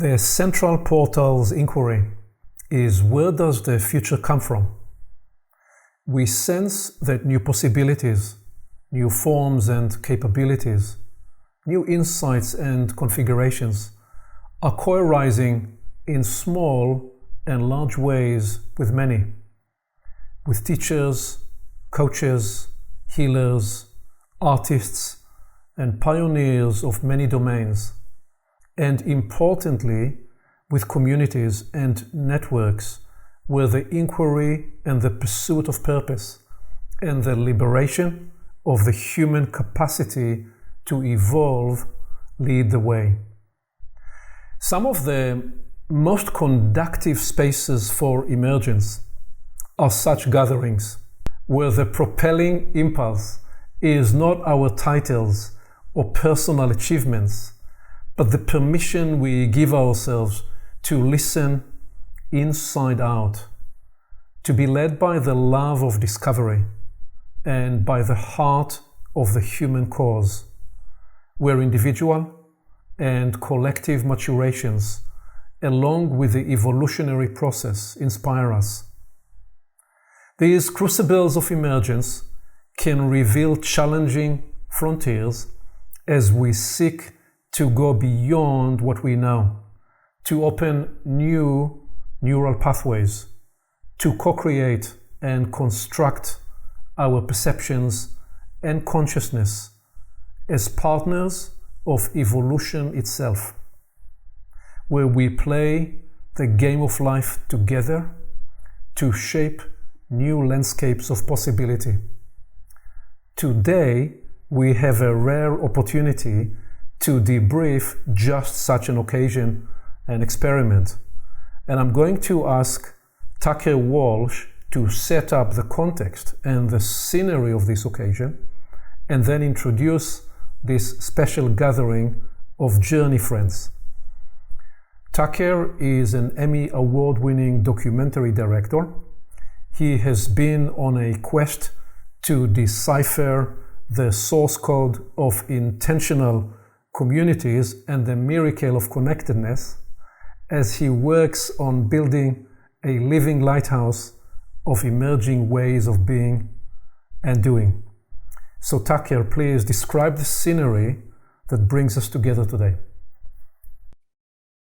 The central portal's inquiry is, where does the future come from? We sense that new possibilities, new forms and capabilities, new insights and configurations are co-arising in small and large ways with many, with teachers, coaches, healers, artists, and pioneers of many domains, and importantly, with communities and networks where the inquiry and the pursuit of purpose and the liberation of the human capacity to evolve lead the way. Some of the most conductive spaces for emergence are such gatherings, where the propelling impulse is not our titles or personal achievements, but the permission we give ourselves to listen inside out, to be led by the love of discovery and by the heart of the human cause, where individual and collective maturations, along with the evolutionary process, inspire us. These crucibles of emergence can reveal challenging frontiers as we seek to go beyond what we know, to open new neural pathways, to co-create and construct our perceptions and consciousness as partners of evolution itself, where we play the game of life together to shape new landscapes of possibility. Today, we have a rare opportunity to debrief just such an occasion and experiment. And I'm going to ask Tucker Walsh to set up the context and the scenery of this occasion, and then introduce this special gathering of journey friends. Tucker is an Emmy award-winning documentary director. He has been on a quest to decipher the source code of intentional communities and the miracle of connectedness as he works on building a living lighthouse of emerging ways of being and doing. So Tucker, please describe the scenery that brings us together today.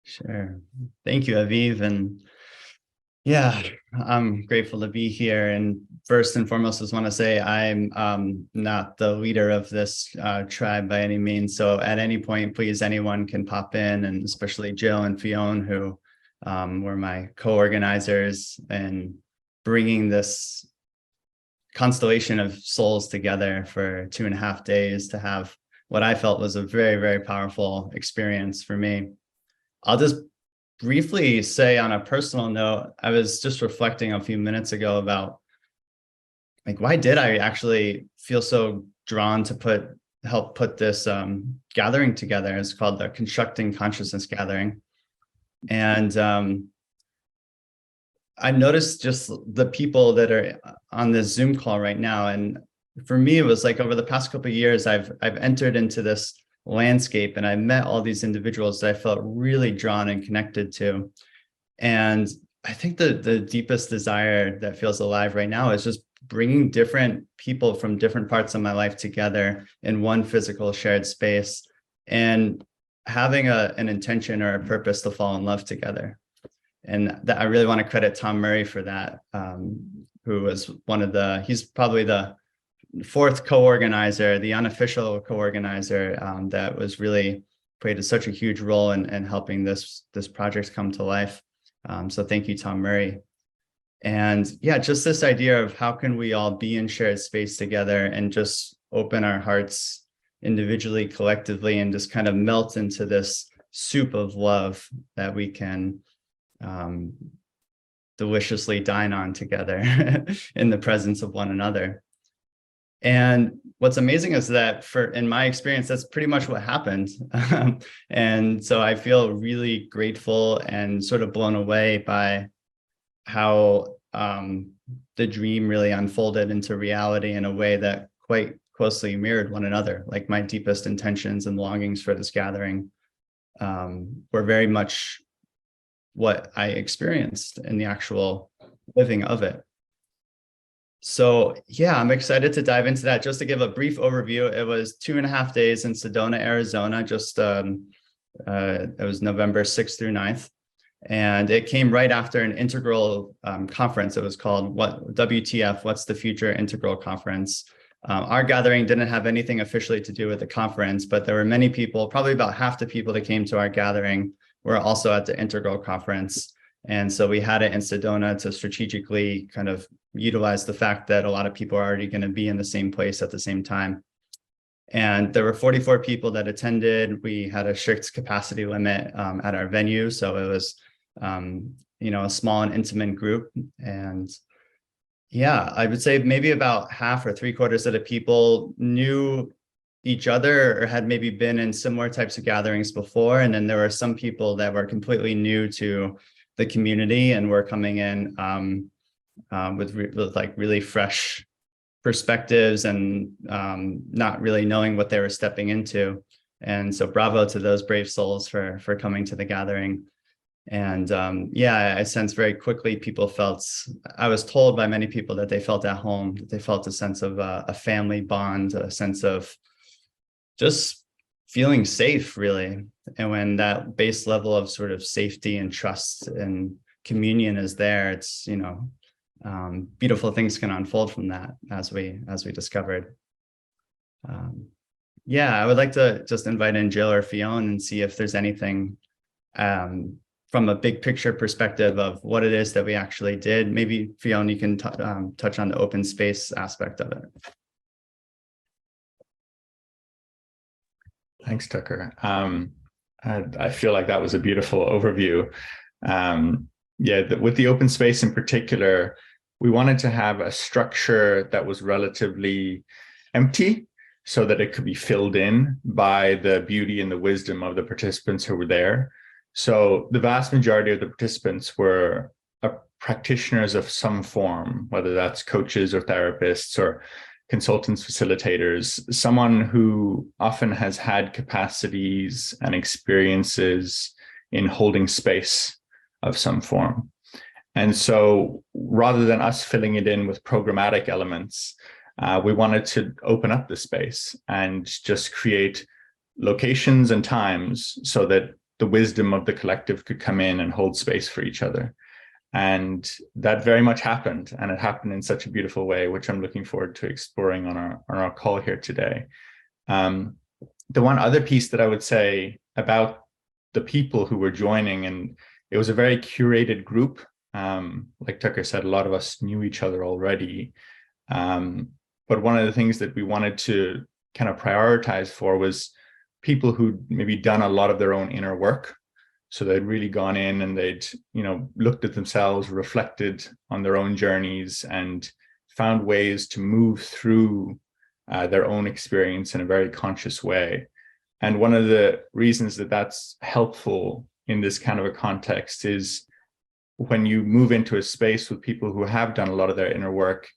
Sure. Thank you, Aviv. And yeah, I'm grateful to be here. And first and foremost, I just want to say I'm not the leader of this tribe by any means. So at any point, please, anyone can pop in, and especially Jill and Fionn, who were my co-organizers in bringing this constellation of souls together for 2.5 days to have what I felt was a very, very powerful experience for me. I'll just briefly say on a personal note, I was just reflecting a few minutes ago about, like, why did I actually feel so drawn to help put this gathering together? It's called the Constructing Consciousness Gathering. And I noticed just the people that are on this Zoom call right now. And for me, it was like over the past couple of years, I've entered into this landscape and I met all these individuals that I felt really drawn and connected to. And I think the deepest desire that feels alive right now is just bringing different people from different parts of my life together in one physical shared space and having an intention or a purpose to fall in love together. And that I really want to credit Tom Murray for that, who was he's probably the fourth co-organizer, the unofficial co-organizer, that was really played such a huge role in helping this project come to life. So thank you, Tom Murray. And yeah, just this idea of how can we all be in shared space together and just open our hearts individually, collectively, and just kind of melt into this soup of love that we can deliciously dine on together in the presence of one another. And what's amazing is that in my experience, that's pretty much what happened. And so I feel really grateful and sort of blown away by how the dream really unfolded into reality in a way that quite closely mirrored one another, like my deepest intentions and longings for this gathering. were very much what I experienced in the actual living of it. So yeah, I'm excited to dive into that. Just to give a brief overview, it was 2.5 days in Sedona, Arizona. It was November 6th through 9th. And it came right after an integral conference. It was called WTF, What's the Future Integral Conference. Our gathering didn't have anything officially to do with the conference, but there were many people, probably about half the people that came to our gathering were also at the integral conference. And so we had it in Sedona to strategically kind of utilize the fact that a lot of people are already going to be in the same place at the same time. And there were 44 people that attended. We had a strict capacity limit at our venue. So it was, a small and intimate group. And yeah, I would say maybe about half or 3/4 of the people knew each other or had maybe been in similar types of gatherings before. And then there were some people that were completely new to the community and were coming in with like really fresh perspectives and not really knowing what they were stepping into. And so bravo to those brave souls for coming to the gathering. And I sense very quickly I was told by many people that they felt at home, that they felt a sense of a family bond, a sense of just feeling safe, really. And when that base level of sort of safety and trust and communion is there, it's, beautiful things can unfold from that, as we discovered. I would like to just invite in Jill or Fionn and see if there's anything from a big picture perspective of what it is that we actually did. Maybe Fionn, you can touch on the open space aspect of it. Thanks, Tucker. I feel like that was a beautiful overview. With the open space in particular, we wanted to have a structure that was relatively empty so that it could be filled in by the beauty and the wisdom of the participants who were there. So the vast majority of the participants were practitioners of some form, whether that's coaches or therapists or consultants, facilitators, someone who often has had capacities and experiences in holding space of some form. And so rather than us filling it in with programmatic elements, we wanted to open up the space and just create locations and times so that the wisdom of the collective could come in and hold space for each other. And that very much happened, and it happened in such a beautiful way, which I'm looking forward to exploring on our call here today. The one other piece that I would say about the people who were joining, and it was a very curated group. Like Tucker said, a lot of us knew each other already. But one of the things that we wanted to kind of prioritize for was people who'd maybe done a lot of their own inner work. So they'd really gone in and they'd, looked at themselves, reflected on their own journeys, and found ways to move through their own experience in a very conscious way. And one of the reasons that that's helpful in this kind of a context is when you move into a space with people who have done a lot of their inner work,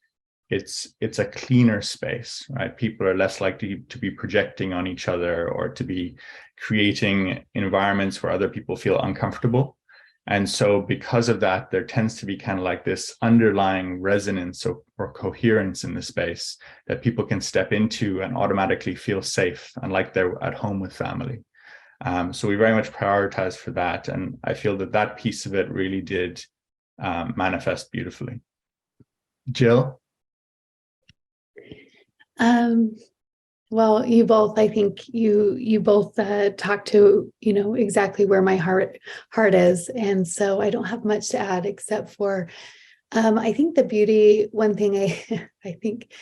it's a cleaner space, right? People are less likely to be projecting on each other or to be creating environments where other people feel uncomfortable. And so because of that, there tends to be kind of like this underlying resonance or coherence in the space that people can step into and automatically feel safe and like they're at home with family. So we very much prioritize for that. And I feel that that piece of it really did manifest beautifully. Jill? Well, you both, I think you both talked to, exactly where my heart is. And so I don't have much to add except for, I think the beauty, one thing I think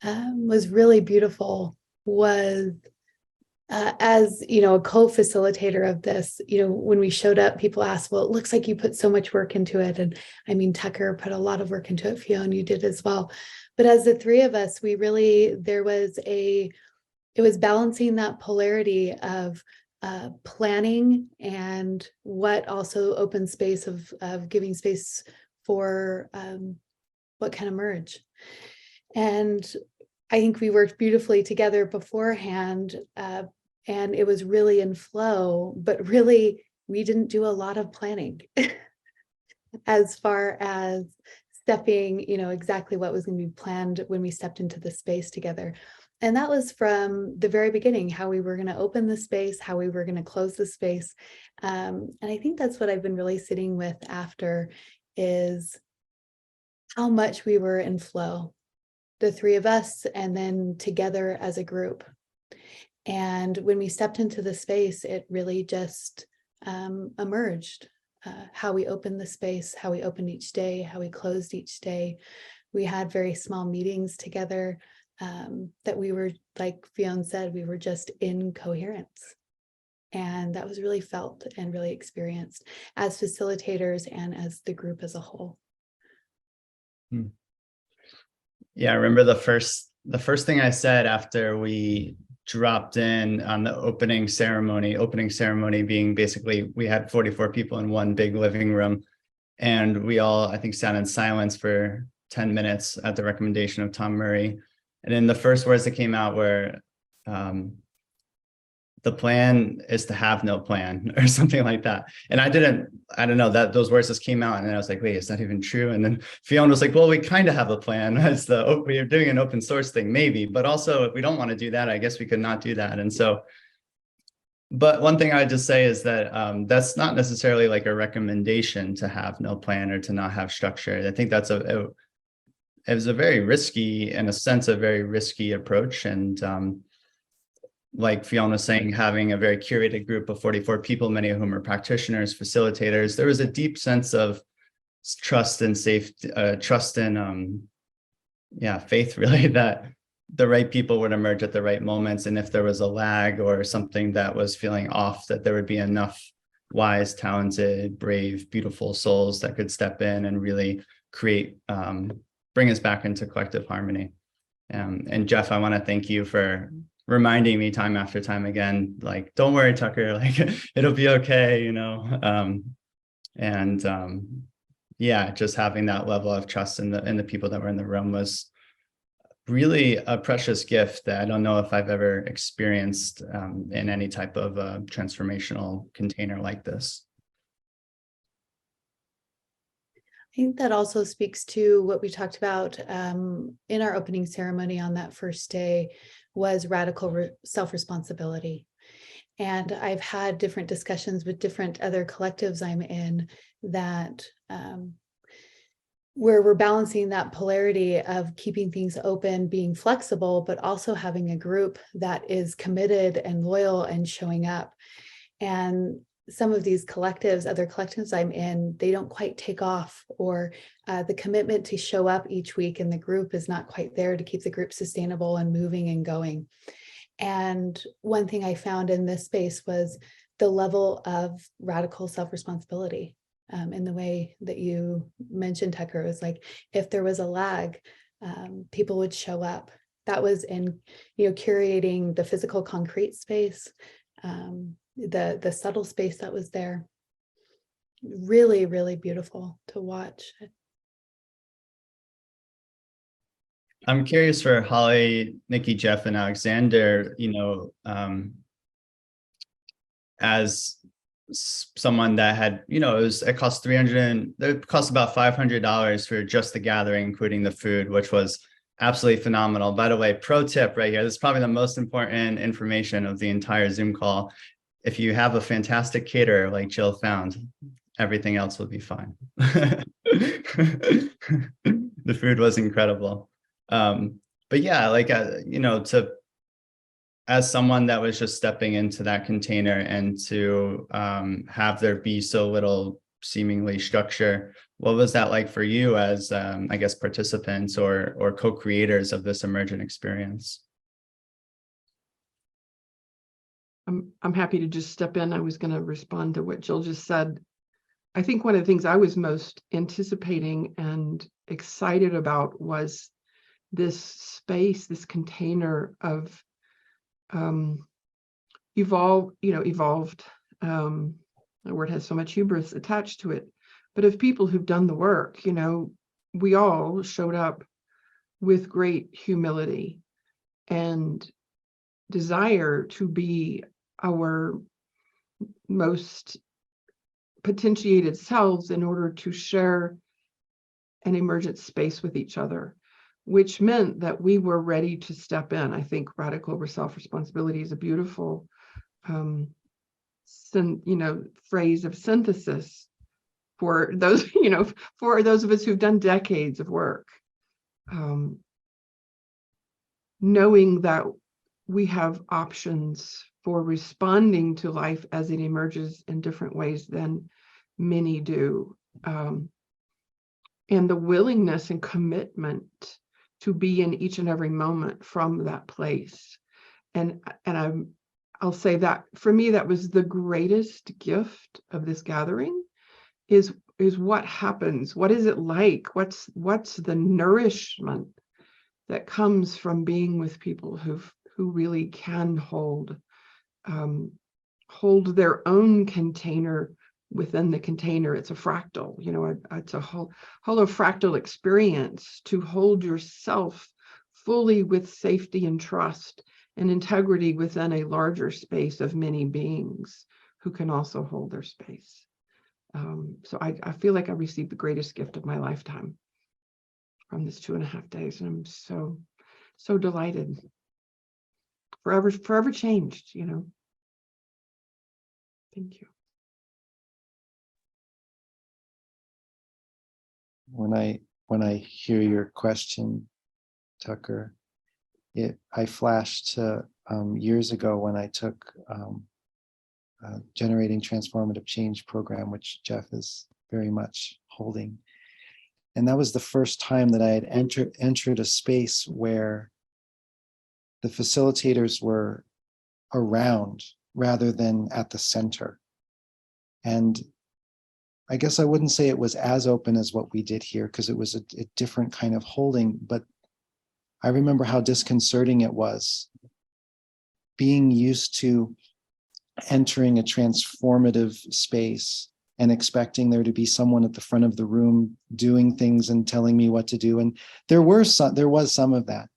was really beautiful was, as, a co-facilitator of this, when we showed up, people asked, well, it looks like you put so much work into it. And I mean, Tucker put a lot of work into it. Fionn, you did as well. But as the three of us, it was balancing that polarity of planning and what also open space of giving space for what can emerge. And I think we worked beautifully together beforehand, and it was really in flow, but really we didn't do a lot of planning as far as stepping, exactly what was going to be planned when we stepped into the space together. And that was from the very beginning, how we were going to open the space, how we were going to close the space. And I think that's what I've been really sitting with after, is how much we were in flow, the three of us, and then together as a group. And when we stepped into the space, it really just emerged. How we opened the space, how we opened each day, how we closed each day. We had very small meetings together that we were, like Fionn said, we were just in coherence. And that was really felt and really experienced as facilitators and as the group as a whole. Yeah, I remember the first thing I said after we dropped in on the opening ceremony being basically, we had 44 people in one big living room, and we all, I think, sat in silence for 10 minutes at the recommendation of Tom Murray. And then the first words that came out were, the plan is to have no plan, or something like that. And I don't know, that those words just came out, and then I was like, wait, it's not even true. And then Fiona was like, well, we kind of have a plan. We're doing an open source thing, maybe, but also if we don't want to do that, I guess we could not do that. And so, but one thing I'd just say is that that's not necessarily like a recommendation to have no plan or to not have structure. I think that's it was a very risky, in a sense, a very risky approach. And like Fiona was saying, having a very curated group of 44 people, many of whom are practitioners, facilitators, there was a deep sense of trust and safety, faith, really, that the right people would emerge at the right moments. And if there was a lag or something that was feeling off, that there would be enough wise, talented, brave, beautiful souls that could step in and really create, bring us back into collective harmony. And Jeff, I want to thank you for reminding me time after time again, like, don't worry, Tucker, like it'll be okay, yeah, just having that level of trust in the people that were in the room was really a precious gift that I don't know if I've ever experienced in any type of transformational container like this. I think that also speaks to what we talked about in our opening ceremony on that first day, was radical self-responsibility. And I've had different discussions with different other collectives I'm in that where we're balancing that polarity of keeping things open, being flexible, but also having a group that is committed and loyal and showing up. And some of these collectives, other collectives I'm in, they don't quite take off, or the commitment to show up each week in the group is not quite there to keep the group sustainable and moving and going. And one thing I found in this space was the level of radical self-responsibility in the way that you mentioned, Tucker. It was like, if there was a lag, people would show up. That was in, curating the physical concrete space, the subtle space that was there. Really, really beautiful to watch. I'm curious for Holly, Nikki, Jeff, and Alexander, as someone that had, it cost it cost about $500 for just the gathering, including the food, which was absolutely phenomenal. By the way, pro tip right here, this is probably the most important information of the entire Zoom call. If you have a fantastic caterer like Jill found, everything else will be fine. The food was incredible. But yeah, as someone that was just stepping into that container and to have there be so little seemingly structure, what was that like for you as, I guess, participants or co-creators of this emergent experience? I'm happy to just step in. I was going to respond to what Jill just said. I think one of the things I was most anticipating and excited about was this space, this container of evolved, the word has so much hubris attached to it, but of people who've done the work. We all showed up with great humility, and desire to be our most potentiated selves in order to share an emergent space with each other, which meant that we were ready to step in. I think radical self-responsibility is a beautiful phrase of synthesis for those, for those of us who've done decades of work. Knowing that we have options for responding to life as it emerges in different ways than many do. And the willingness and commitment to be in each and every moment from that place. And I'll say that for me, that was the greatest gift of this gathering, is what happens. What is it like? What's the nourishment that comes from being with people who really can hold their own container within the container. It's a fractal, it's a holofractal experience to hold yourself fully with safety and trust and integrity within a larger space of many beings who can also hold their space. So I feel like I received the greatest gift of my lifetime from this 2.5 days, and I'm so delighted. Forever changed, Thank you. When I hear your question, Tucker, I flashed to years ago when I took Generating Transformative Change program, which Jeff is very much holding. And that was the first time that I had entered a space where the facilitators were around rather than at the center. And I guess I wouldn't say it was as open as what we did here, because it was a different kind of holding, but I remember how disconcerting it was being used to entering a transformative space and expecting there to be someone at the front of the room doing things and telling me what to do. And there was some of that,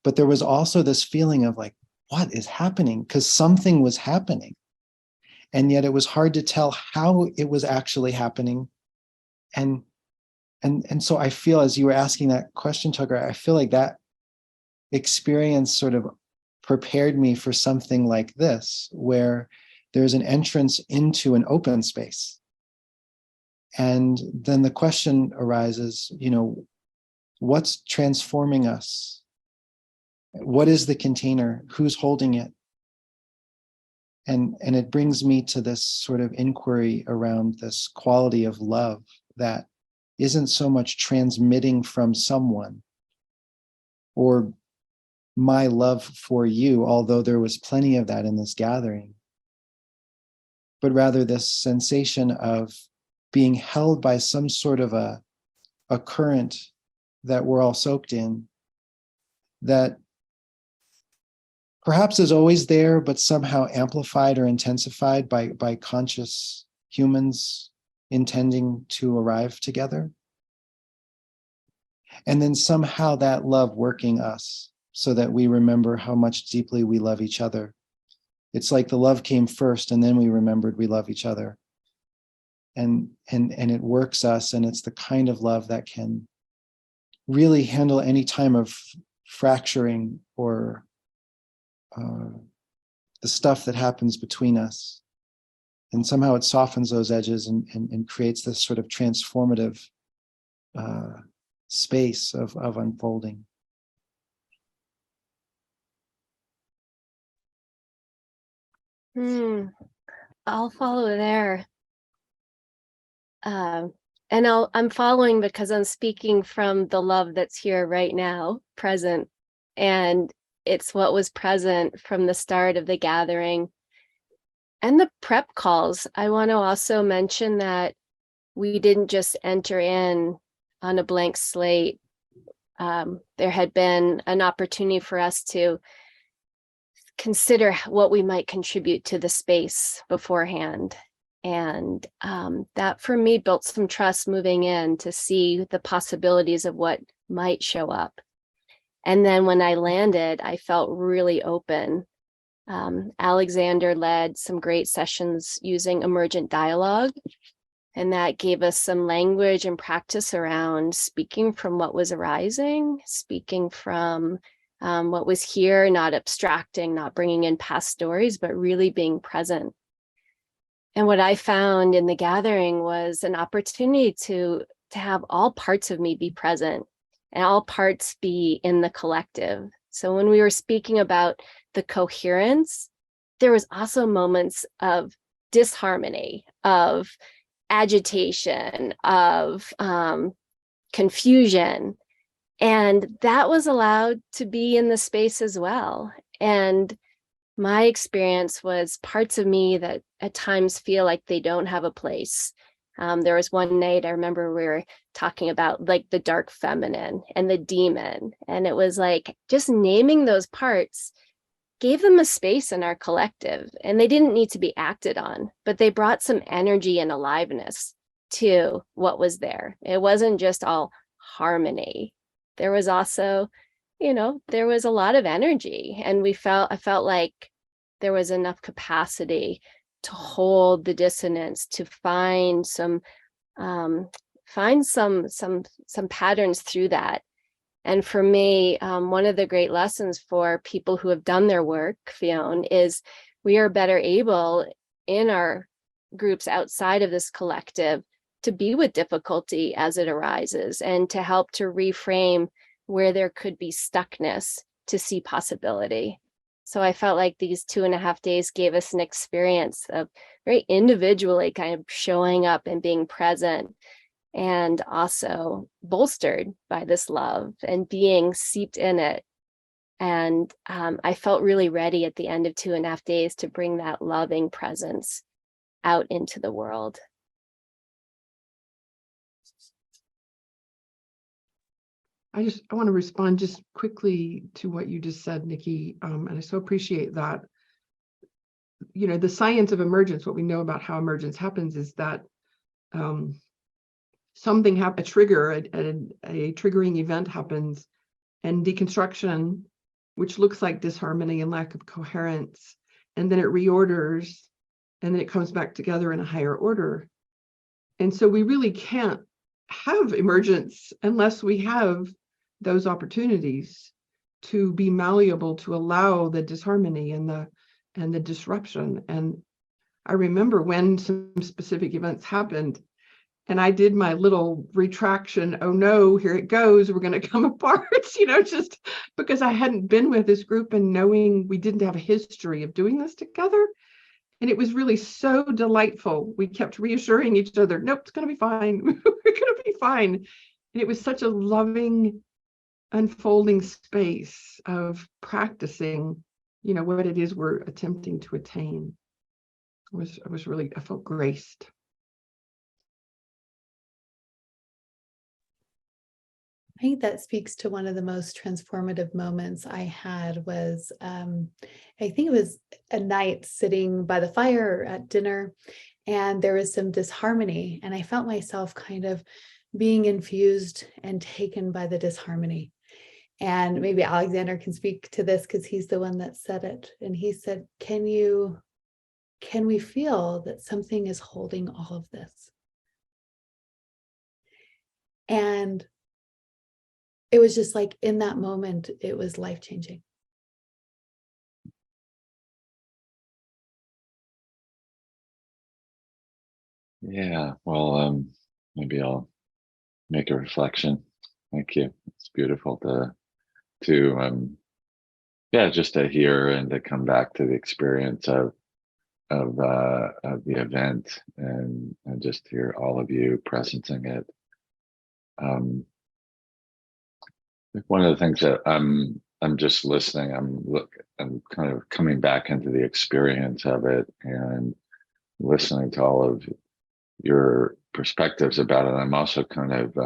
but there was also this feeling of like, what is happening? Because something was happening. And yet it was hard to tell how it was actually happening. And so I feel, as you were asking that question, Tucker, I feel like that experience sort of prepared me for something like this, where there's an entrance into an open space. And then the question arises, what's transforming us? What is the container? Who's holding it? And it brings me to this sort of inquiry around this quality of love that isn't so much transmitting from someone or my love for you, although there was plenty of that in this gathering, but rather this sensation of being held by some sort of a current that we're all soaked in, that perhaps is always there, but somehow amplified or intensified by conscious humans intending to arrive together. And then somehow that love working us so that we remember how much deeply we love each other. It's like the love came first and then we remembered we love each other. And it works us, and it's the kind of love that can really handle any time of fracturing or the stuff that happens between us. And somehow it softens those edges and creates this sort of transformative space of unfolding. I'll follow there. And I'm following because I'm speaking from the love that's here right now, present. And it's what was present from the start of the gathering and the prep calls. I want to also mention that we didn't just enter in on a blank slate. There had been an opportunity for us to consider what we might contribute to the space beforehand. And that for me built some trust moving in to see the possibilities of what might show up. And then when I landed, I felt really open Alexander led some great sessions using emergent dialogue. And that gave us some language and practice around speaking from what was arising, speaking from what was here, not abstracting, not bringing in past stories, but really being present. And what I found in the gathering was an opportunity to have all parts of me be present and all parts be in the collective. So when we were speaking about the coherence, there was also moments of disharmony, of agitation, of confusion. And that was allowed to be in the space as well. And my experience was parts of me that at times feel like they don't have a place. There was one night I remember we were talking about like the dark feminine and the demon. And it was like just naming those parts gave them a space in our collective, and they didn't need to be acted on, but they brought some energy and aliveness to what was there. It wasn't just all harmony. There was also, there was a lot of energy, and I felt like there was enough capacity to hold the dissonance, to find some patterns through that. And for me, one of the great lessons for people who have done their work, Fionn, is we are better able in our groups outside of this collective to be with difficulty as it arises and to help to reframe where there could be stuckness to see possibility. So I felt like these 2.5 days gave us an experience of very individually kind of showing up and being present, and also bolstered by this love and being seeped in it. And I felt really ready at the end of 2.5 days to bring that loving presence out into the world. I want to respond just quickly to what you just said, Nikki, and I so appreciate that. The science of emergence, what we know about how emergence happens is that something happens, a triggering event happens, and deconstruction, which looks like disharmony and lack of coherence, and then it reorders, and then it comes back together in a higher order. And so we really can't have emergence unless we have those opportunities to be malleable, to allow the disharmony and the disruption. And I remember when some specific events happened, and I did my little retraction. Oh no, here it goes. We're going to come apart, just because I hadn't been with this group and knowing we didn't have a history of doing this together. And it was really so delightful. We kept reassuring each other, nope, it's going to be fine. We're going to be fine. And it was such a loving, unfolding space of practicing, what it is we're attempting to attain. I felt graced. I think that speaks to one of the most transformative moments I had was, I think it was a night sitting by the fire at dinner, and there was some disharmony, and I felt myself kind of being infused and taken by the disharmony. And maybe Alexander can speak to this because he's the one that said it. And he said, can we feel that something is holding all of this? And it was just like in that moment, it was life-changing. Yeah, well, maybe I'll make a reflection. Thank you. It's beautiful just to hear and to come back to the experience of the event and just hear all of you presencing it. One of the things that I'm just listening. I'm kind of coming back into the experience of it and listening to all of your perspectives about it. I'm also kind of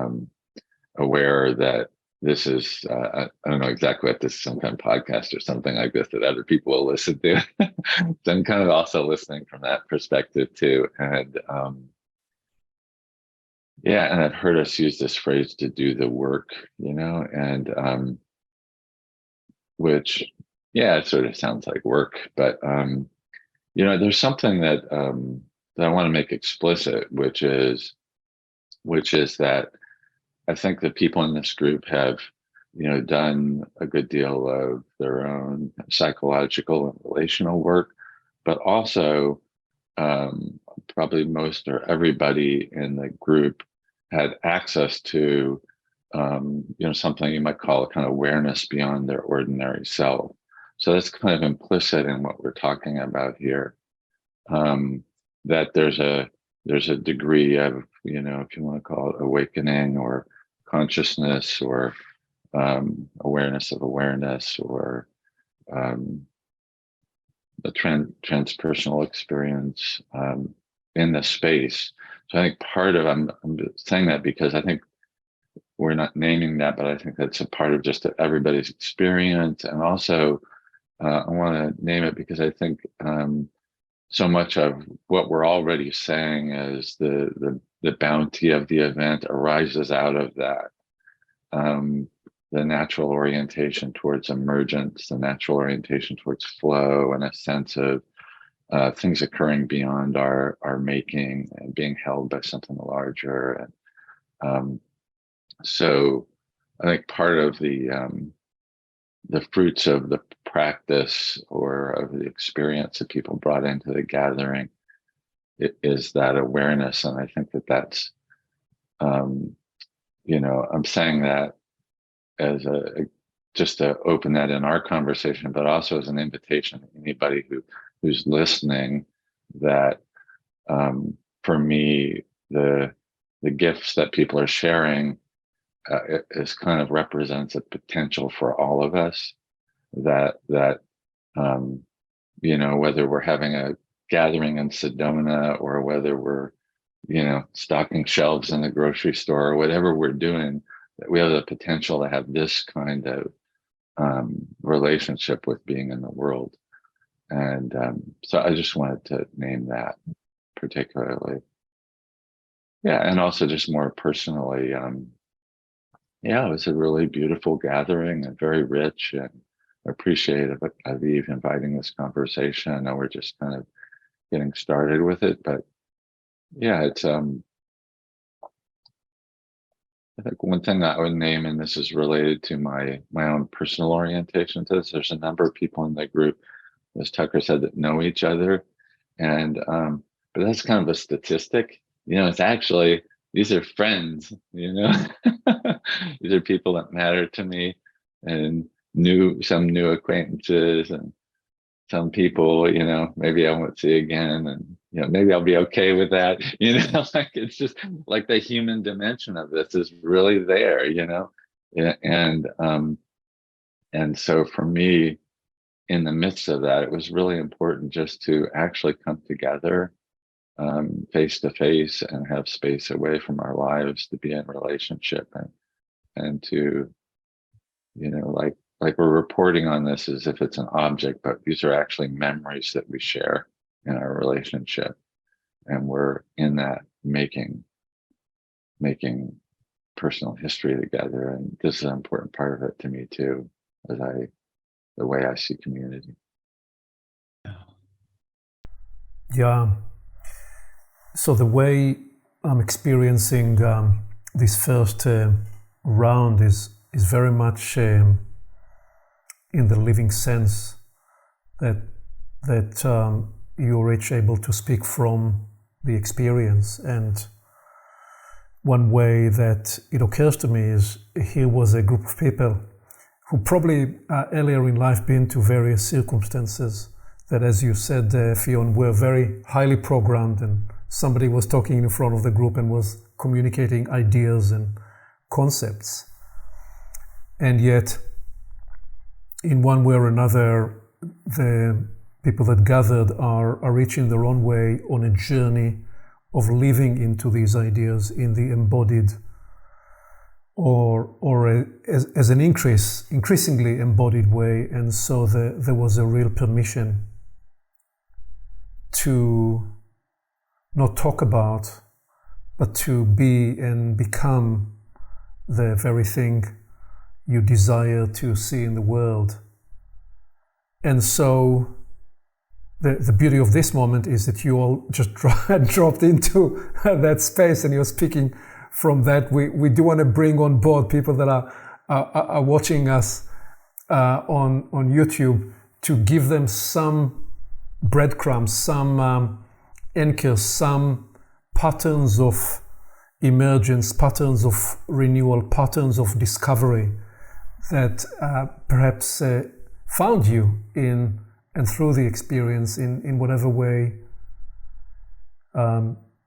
aware that this is I don't know exactly what this is, some kind of podcast or something like this that other people will listen to. So I'm kind of also listening from that perspective too. And and I've heard us use this phrase to do the work, and which, Yeah, it sort of sounds like work, but there's something that I want to make explicit, which is that I think the people in this group have, done a good deal of their own psychological and relational work, but also probably most or everybody in the group had access to, something you might call a kind of awareness beyond their ordinary self. So that's kind of implicit in what we're talking about here. That there's a degree of, if you want to call it awakening or consciousness or awareness of awareness or the transpersonal experience in the space. So I think part of, I'm saying that because I think we're not naming that, but I think that's a part of just everybody's experience. And also I want to name it because I think so much of what we're already saying is the bounty of the event arises out of that. The natural orientation towards emergence, the natural orientation towards flow, and a sense of things occurring beyond our making and being held by something larger. And so I think part of the fruits of the practice or of the experience that people brought into the gathering is that awareness. And I think that's, I'm saying that as just to open that in our conversation, but also as an invitation to anybody who's listening, that for me, the gifts that people are sharing is kind of represents a potential for all of us, that whether we're having a gathering in Sedona or whether we're stocking shelves in the grocery store or whatever we're doing, that we have the potential to have this kind of relationship with being in the world. And so I just wanted to name that particularly. Yeah, and also just more personally, it was a really beautiful gathering and very rich, and appreciative of Aviv inviting this conversation. I know we're just kind of getting started with it, but yeah, it's I think one thing that I would name, and this is related to my own personal orientation to this, there's a number of people in the group, as Tucker said, that know each other. And but that's kind of a statistic. It's actually, these are friends, these are people that matter to me, and some new acquaintances, and some people, maybe I won't see again, and maybe I'll be okay with that. Like it's just like the human dimension of this is really there, and so for me, in the midst of that, it was really important just to actually come together face to face and have space away from our lives to be in relationship and to, like we're reporting on this as if it's an object, but these are actually memories that we share in our relationship. And we're in that making personal history together. And this is an important part of it to me too, the way I see community. Yeah. So the way I'm experiencing this first round is very much in the living sense that you're each able to speak from the experience. And one way that it occurs to me is here was a group of people who probably earlier in life been to various circumstances that, as you said, Fionn, were very highly programmed, and somebody was talking in front of the group and was communicating ideas and concepts. And yet, in one way or another, the people that gathered are each in their own way on a journey of living into these ideas in the embodied as an increasingly embodied way. And so there was a real permission to not talk about, but to be and become the very thing you desire to see in the world. And so the beauty of this moment is that you all just dropped into that space and you're speaking from that. We do want to bring on board people that are watching us on YouTube to give them some breadcrumbs, some anchors, some patterns of emergence, patterns of renewal, patterns of discovery that perhaps found you in and through the experience in whatever way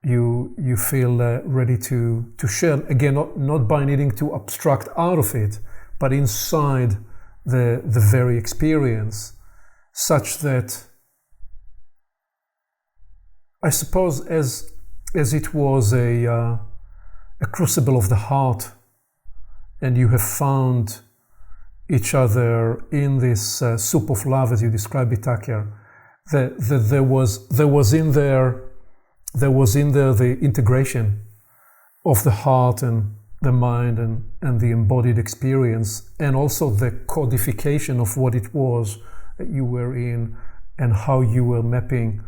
you feel ready to share. Again, not by needing to abstract out of it, but inside the very experience, such that I suppose as it was a crucible of the heart, and you have found each other in this soup of love, as you described it, Takia, there was in there the integration of the heart and the mind and the embodied experience, and also the codification of what it was that you were in and how you were mapping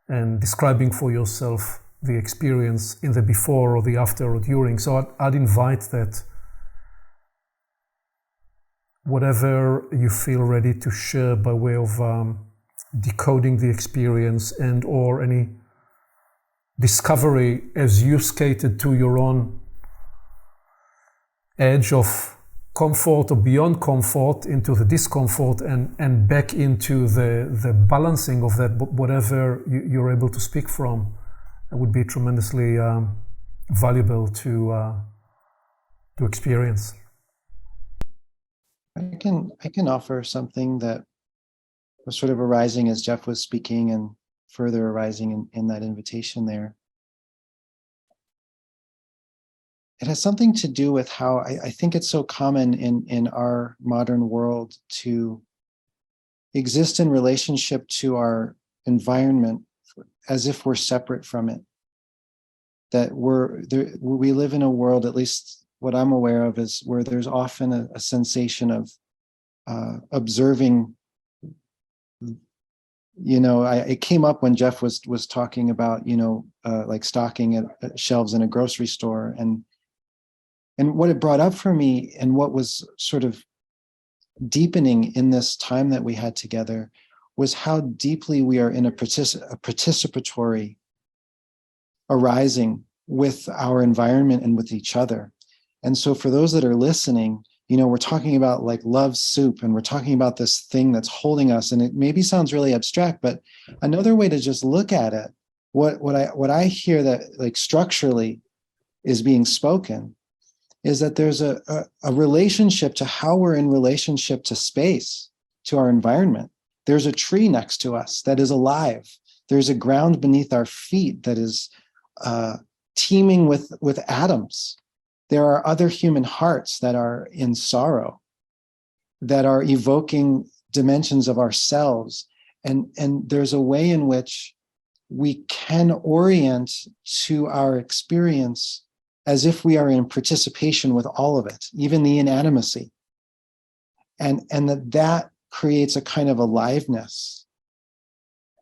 and describing for yourself the experience in the before or the after or during. So I'd invite that whatever you feel ready to share by way of decoding the experience and or any discovery as you skated to your own edge of comfort or beyond comfort into the discomfort and back into the balancing of that, whatever you're able to speak from, it would be tremendously valuable to experience. I can offer something that was sort of arising as Jeff was speaking and further arising in that invitation there. It has something to do with how I think it's so common in our modern world to exist in relationship to our environment as if we're separate from it. That we live in a world, at least what I'm aware of, is where there's often a sensation of observing. It came up when Jeff was talking about, like stocking at shelves in a grocery store, and what it brought up for me and what was sort of deepening in this time that we had together was how deeply we are in a participatory arising with our environment and with each other. And so for those that are listening, we're talking about like love soup, and we're talking about this thing that's holding us, and it maybe sounds really abstract, but another way to just look at it, what I hear that like structurally is being spoken is that there's a relationship to how we're in relationship to space, to our environment. There's a tree next to us that is alive. There's a ground beneath our feet that is teeming with atoms. There are other human hearts that are in sorrow, that are evoking dimensions of ourselves. And there's a way in which we can orient to our experience as if we are in participation with all of it, even the inanimacy. And that creates a kind of aliveness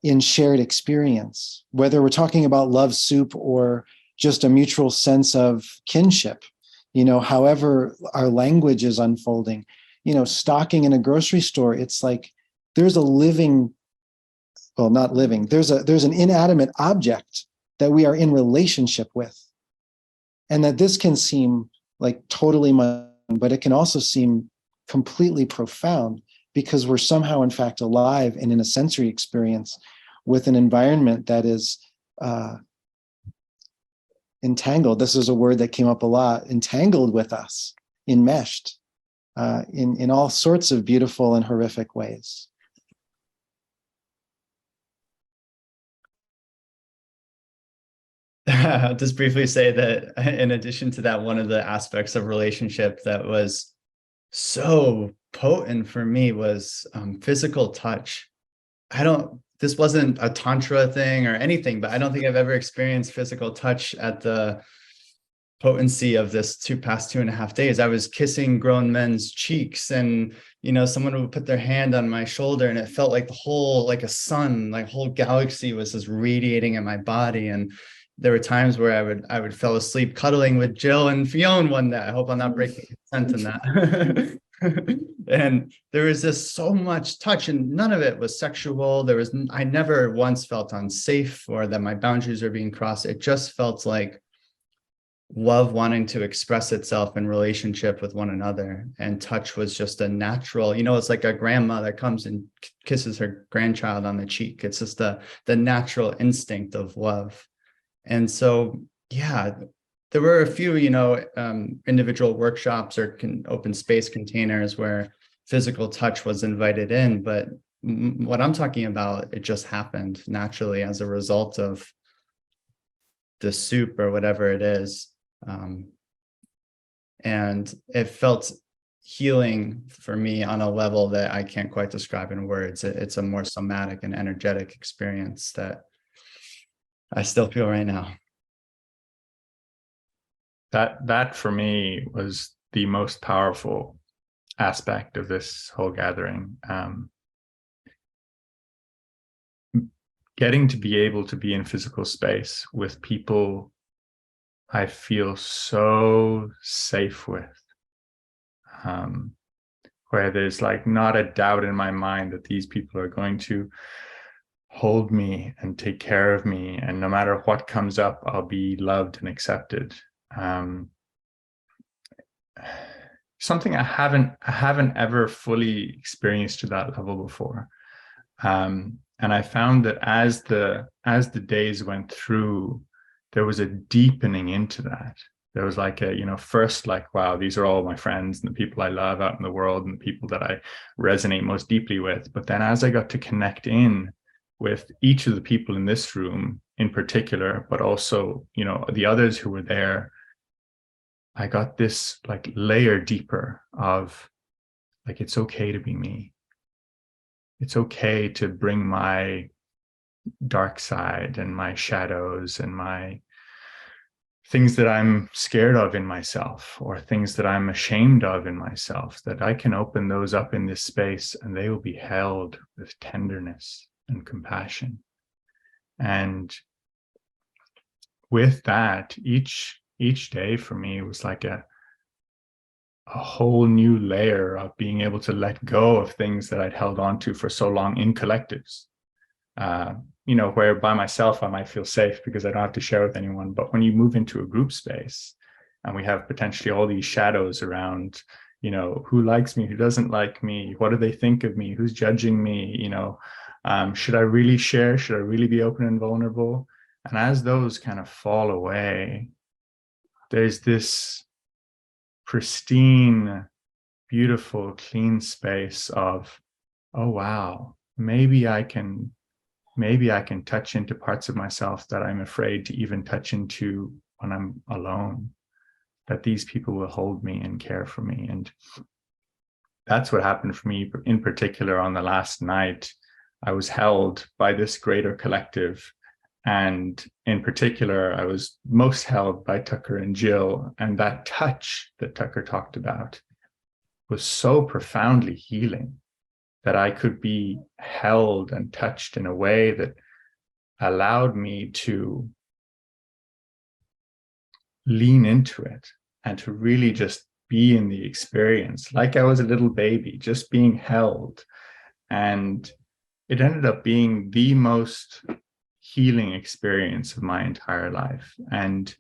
in shared experience, whether we're talking about love soup or just a mutual sense of kinship, however our language is unfolding, stocking in a grocery store, it's like there's a living, well, not living, there's an inanimate object that we are in relationship with. And that this can seem like totally mundane, but it can also seem completely profound because we're somehow, in fact, alive and in a sensory experience with an environment that is entangled. This is a word that came up a lot, entangled with us, enmeshed in all sorts of beautiful and horrific ways. I'll just briefly say that in addition to that, one of the aspects of relationship that was so potent for me was physical touch. This wasn't a tantra thing or anything, but I don't think I've ever experienced physical touch at the potency of this past 2.5 days. I was kissing grown men's cheeks, and someone would put their hand on my shoulder, and it felt like the whole, like a sun, like whole galaxy was just radiating in my body. And there were times where I would fall asleep cuddling with Jill and Fionn one day. I hope I'm not breaking consent in that. And there was just so much touch, and none of it was sexual. I never once felt unsafe or that my boundaries were being crossed. It just felt like love wanting to express itself in relationship with one another. And touch was just a natural, it's like a grandma that comes and kisses her grandchild on the cheek. It's just the natural instinct of love. And so, yeah, there were a few, individual workshops or open space containers where physical touch was invited in. But what I'm talking about, it just happened naturally as a result of the soup or whatever it is. And it felt healing for me on a level that I can't quite describe in words. It's a more somatic and energetic experience that I still feel right now. That for me was the most powerful aspect of this whole gathering. Getting to be able to be in physical space with people I feel so safe with, where there's like not a doubt in my mind that these people are going to hold me and take care of me, and no matter what comes up, I'll be loved and accepted. Something I haven't ever fully experienced to that level before. And I found that as the days went through, there was a deepening into that. There was like first like, wow, these are all my friends and the people I love out in the world and the people that I resonate most deeply with. But then as I got to connect in with each of the people in this room in particular, but also, the others who were there, I got this like layer deeper of like, it's okay to be me. It's okay to bring my dark side and my shadows and my things that I'm scared of in myself, or things that I'm ashamed of in myself, that I can open those up in this space and they will be held with tenderness and compassion. And with that, each day for me was like a whole new layer of being able to let go of things that I'd held on to for so long in collectives. Where by myself I might feel safe because I don't have to share with anyone. But when you move into a group space and we have potentially all these shadows around, who likes me, who doesn't like me, what do they think of me, who's judging me, should I really share? Should I really be open and vulnerable? And as those kind of fall away, there's this pristine, beautiful, clean space of, oh, wow, maybe I can touch into parts of myself that I'm afraid to even touch into when I'm alone, that these people will hold me and care for me. And that's what happened for me in particular on the last night. I was held by this greater collective. And in particular, I was most held by Tucker and Jill. And that touch that Tucker talked about was so profoundly healing, that I could be held and touched in a way that allowed me to lean into it and to really just be in the experience, like I was a little baby, just being held. And it ended up being the most healing experience of my entire life. And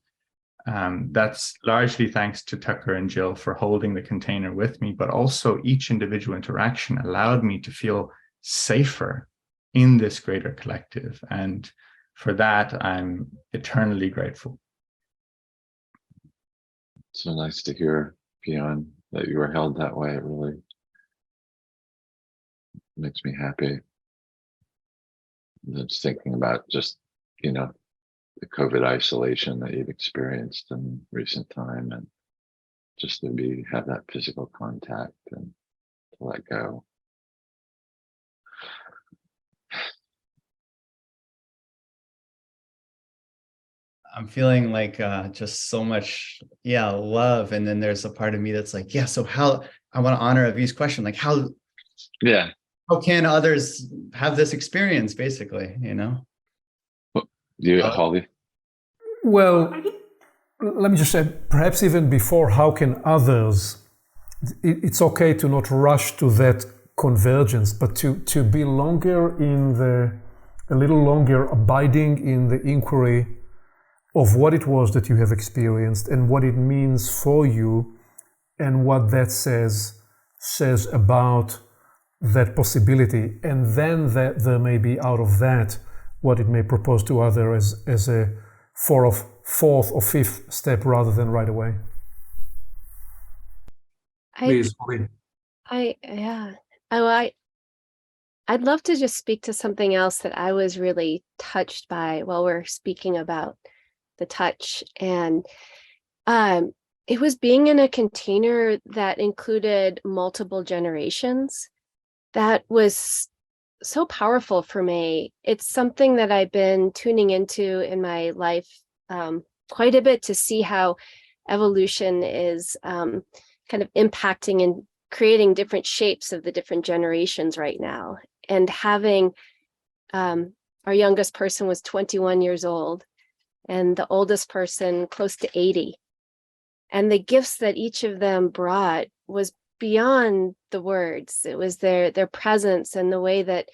that's largely thanks to Tucker and Jill for holding the container with me, but also each individual interaction allowed me to feel safer in this greater collective. And for that, I'm eternally grateful. So nice to hear, Fionn, that you were held that way. It really makes me happy. I'm just thinking about just, the COVID isolation that you've experienced in recent time, and just to have that physical contact and to let go. I'm feeling like just so much, love. And then there's a part of me that's like, so how, I want to honor Aviv's question, like how can others have this experience, basically, Holly? Well, let me just say, perhaps even before, how can others, it's okay to not rush to that convergence, but to be longer a little longer abiding in the inquiry of what it was that you have experienced and what it means for you and what that says about that possibility. And then that there may be out of that what it may propose to others as a fourth or fifth step rather than right away. Please, Holly. I'd love to just speak to something else that I was really touched by while we're speaking about the touch. And it was being in a container that included multiple generations. That was so powerful for me. It's something that I've been tuning into in my life quite a bit to see how evolution is kind of impacting and creating different shapes of the different generations right now. And having our youngest person was 21 years old and the oldest person close to 80. And the gifts that each of them brought was beyond the words. It was their presence and the way that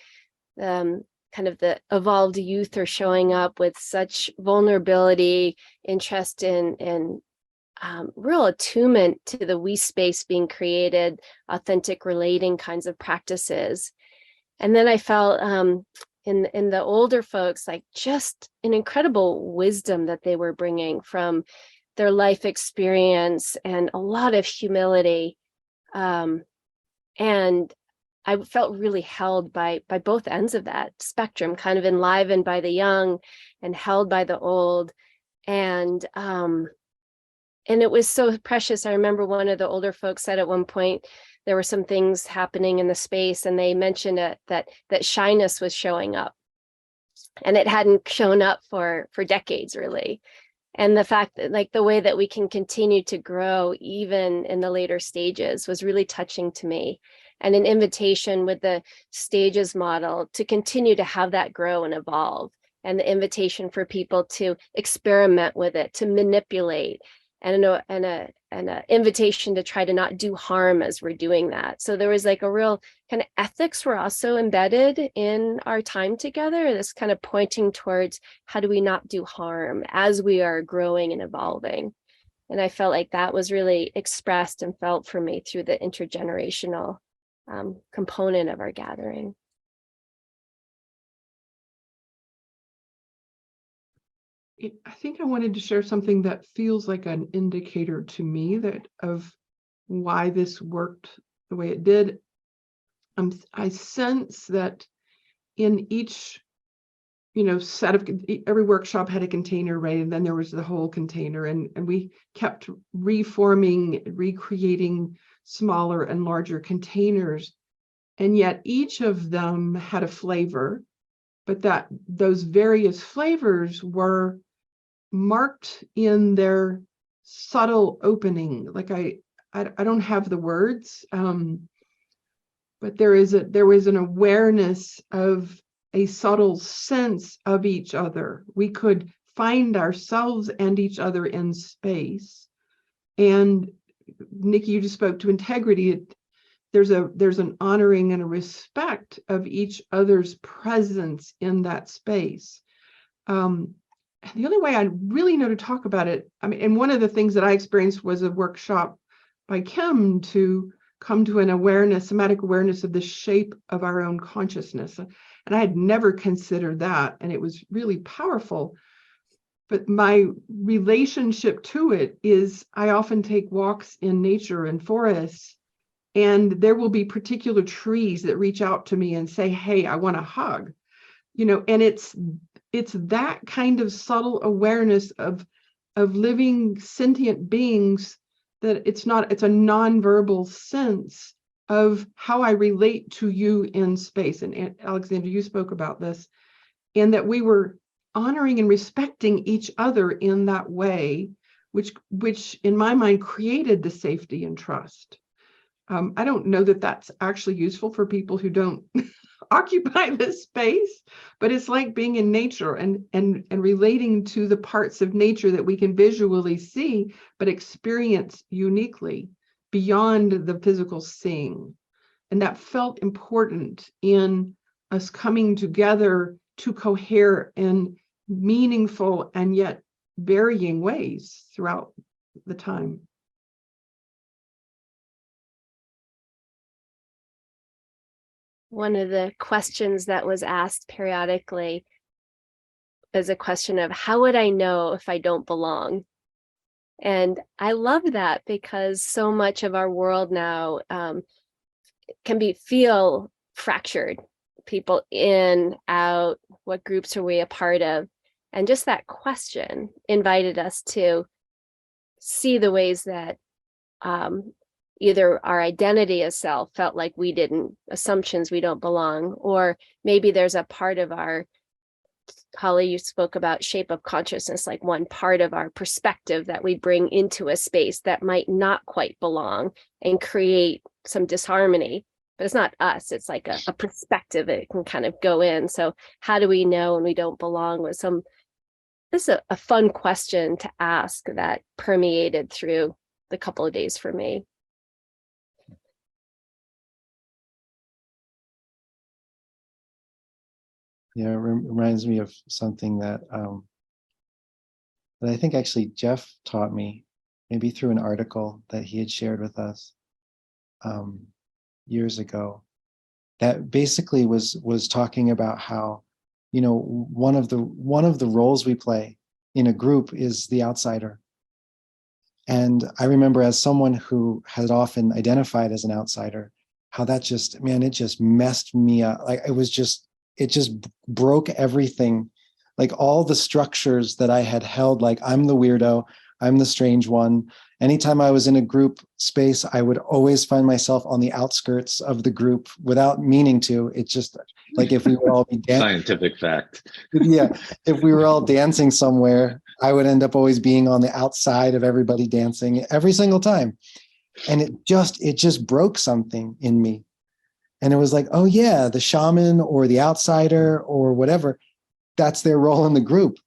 kind of the evolved youth are showing up with such vulnerability, interest in real attunement to the we space being created, authentic relating kinds of practices. And then I felt in the older folks, like just an incredible wisdom that they were bringing from their life experience and a lot of humility. And I felt really held by both ends of that spectrum, kind of enlivened by the young and held by the old. And it was so precious. I remember one of the older folks said at one point, there were some things happening in the space and they mentioned that shyness was showing up and it hadn't shown up for decades really. And the fact that like the way that we can continue to grow even in the later stages was really touching to me, and an invitation with the stages model to continue to have that grow and evolve, and the invitation for people to experiment with it, to manipulate, and an invitation to try to not do harm as we're doing that. So there was like a real kind of ethics were also embedded in our time together, this kind of pointing towards how do we not do harm as we are growing and evolving. And I felt like that was really expressed and felt for me through the intergenerational component of our gathering. I think I wanted to share something that feels like an indicator to me of why this worked the way it did. I sense that in each, set of every workshop had a container, right? And then there was the whole container, and we kept reforming, recreating smaller and larger containers, and yet each of them had a flavor, but that those various flavors were marked in their subtle opening. Like I don't have the words, but there was an awareness of a subtle sense of each other. We could find ourselves and each other in space. And Nikki, you just spoke to integrity. There's an honoring and a respect of each other's presence in that space. The only way I really know to talk about it, and one of the things that I experienced was a workshop by Kim to come to an awareness, somatic awareness of the shape of our own consciousness. And I had never considered that, and it was really powerful. But my relationship to it is I often take walks in nature and forests, and there will be particular trees that reach out to me and say, hey, I want a hug, and it's that kind of subtle awareness of living sentient beings, that it's a nonverbal sense of how I relate to you in space. And Alexandra, you spoke about this, and that we were honoring and respecting each other in that way, which in my mind created the safety and trust. I don't know that that's actually useful for people who don't occupy this space, but it's like being in nature and relating to the parts of nature that we can visually see, but experience uniquely beyond the physical seeing. And that felt important in us coming together to cohere in meaningful and yet varying ways throughout the time. One of the questions that was asked periodically is a question of, how would I know if I don't belong? And I love that, because so much of our world now can feel fractured. People in, out, what groups are we a part of? And just that question invited us to see the ways that either our identity as self felt like we didn't, assumptions we don't belong, or maybe there's a part of our, Holly, you spoke about shape of consciousness, like one part of our perspective that we bring into a space that might not quite belong and create some disharmony. But it's not us, it's like a perspective it can kind of go in. So how do we know when we don't belong? This is a fun question to ask that permeated through the couple of days for me. Yeah, it reminds me of something that I think actually Jeff taught me, maybe through an article that he had shared with us years ago, that basically was talking about how, you know, one of the roles we play in a group is the outsider. And I remember, as someone who had often identified as an outsider, how that just, man, it just messed me up. Like it just broke everything. Like all the structures that I had held, like I'm the weirdo, I'm the strange one. Anytime I was in a group space, I would always find myself on the outskirts of the group without meaning to. It's just like if we would all be Scientific fact. Yeah, if we were all dancing somewhere, I would end up always being on the outside of everybody dancing every single time. And it just broke something in me. And it was like, oh yeah, the shaman or the outsider or whatever, that's their role in the group.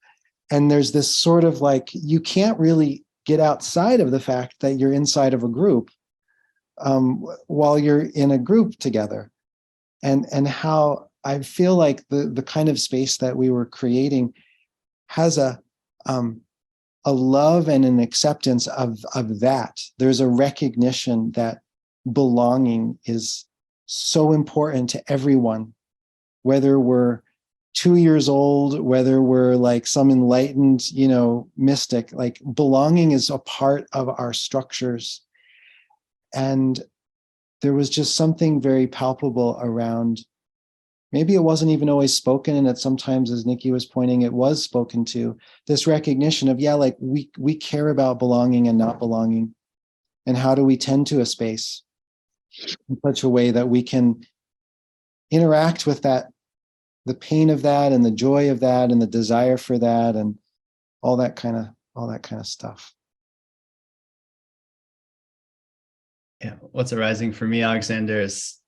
And there's this sort of like, you can't really get outside of the fact that you're inside of a group while you're in a group together. And how I feel like the kind of space that we were creating has a love and an acceptance of that. There's a recognition that belonging is so important to everyone, whether we're 2 years old, whether we're like some enlightened, you know, mystic. Like belonging is a part of our structures. And there was just something very palpable around, maybe it wasn't even always spoken, and that sometimes, as Nikki was pointing, it was spoken to, this recognition of, yeah, like we care about belonging and not belonging. And how do we tend to a space in such a way that we can interact with that, the pain of that and the joy of that and the desire for that and all that kind of stuff. Yeah, what's arising for me, Alexander, is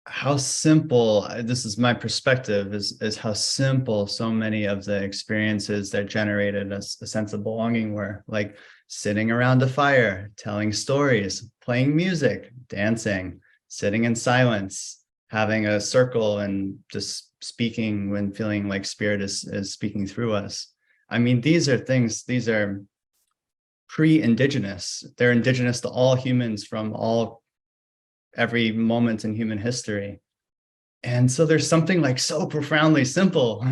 how simple, this is my perspective, is how simple so many of the experiences that generated a sense of belonging were. Like sitting around a fire, telling stories, playing music, dancing, sitting in silence, having a circle and just speaking when feeling like spirit is speaking through us. I mean, these are pre-indigenous. They're indigenous to all humans from every moment in human history. And so there's something like so profoundly simple.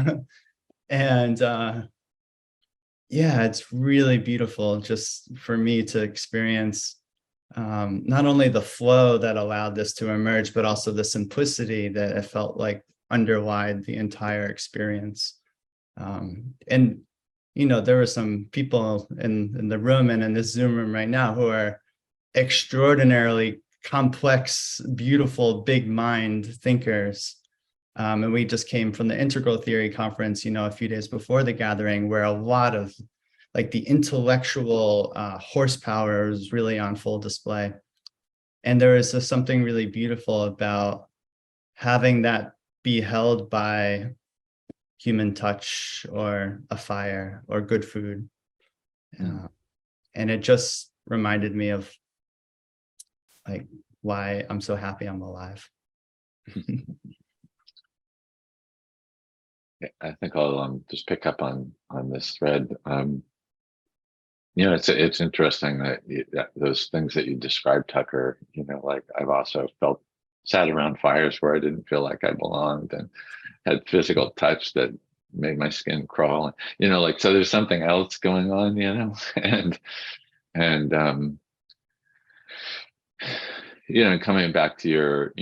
And yeah, it's really beautiful just for me to experience not only the flow that allowed this to emerge, but also the simplicity that it felt like underlied the entire experience. And, you know, there were some people in the room and in this Zoom room right now who are extraordinarily complex, beautiful, big mind thinkers. And we just came from the Integral Theory Conference, a few days before the gathering, where a lot of like the intellectual horsepower is really on full display. And there is something really beautiful about having that be held by human touch or a fire or good food. And it just reminded me of like why I'm so happy I'm alive. I think I'll just pick up on this thread. It's interesting that those things that you described, Tucker, like I've also sat around fires where I didn't feel like I belonged and had physical touch that made my skin crawl. So there's something else going on, and coming back to your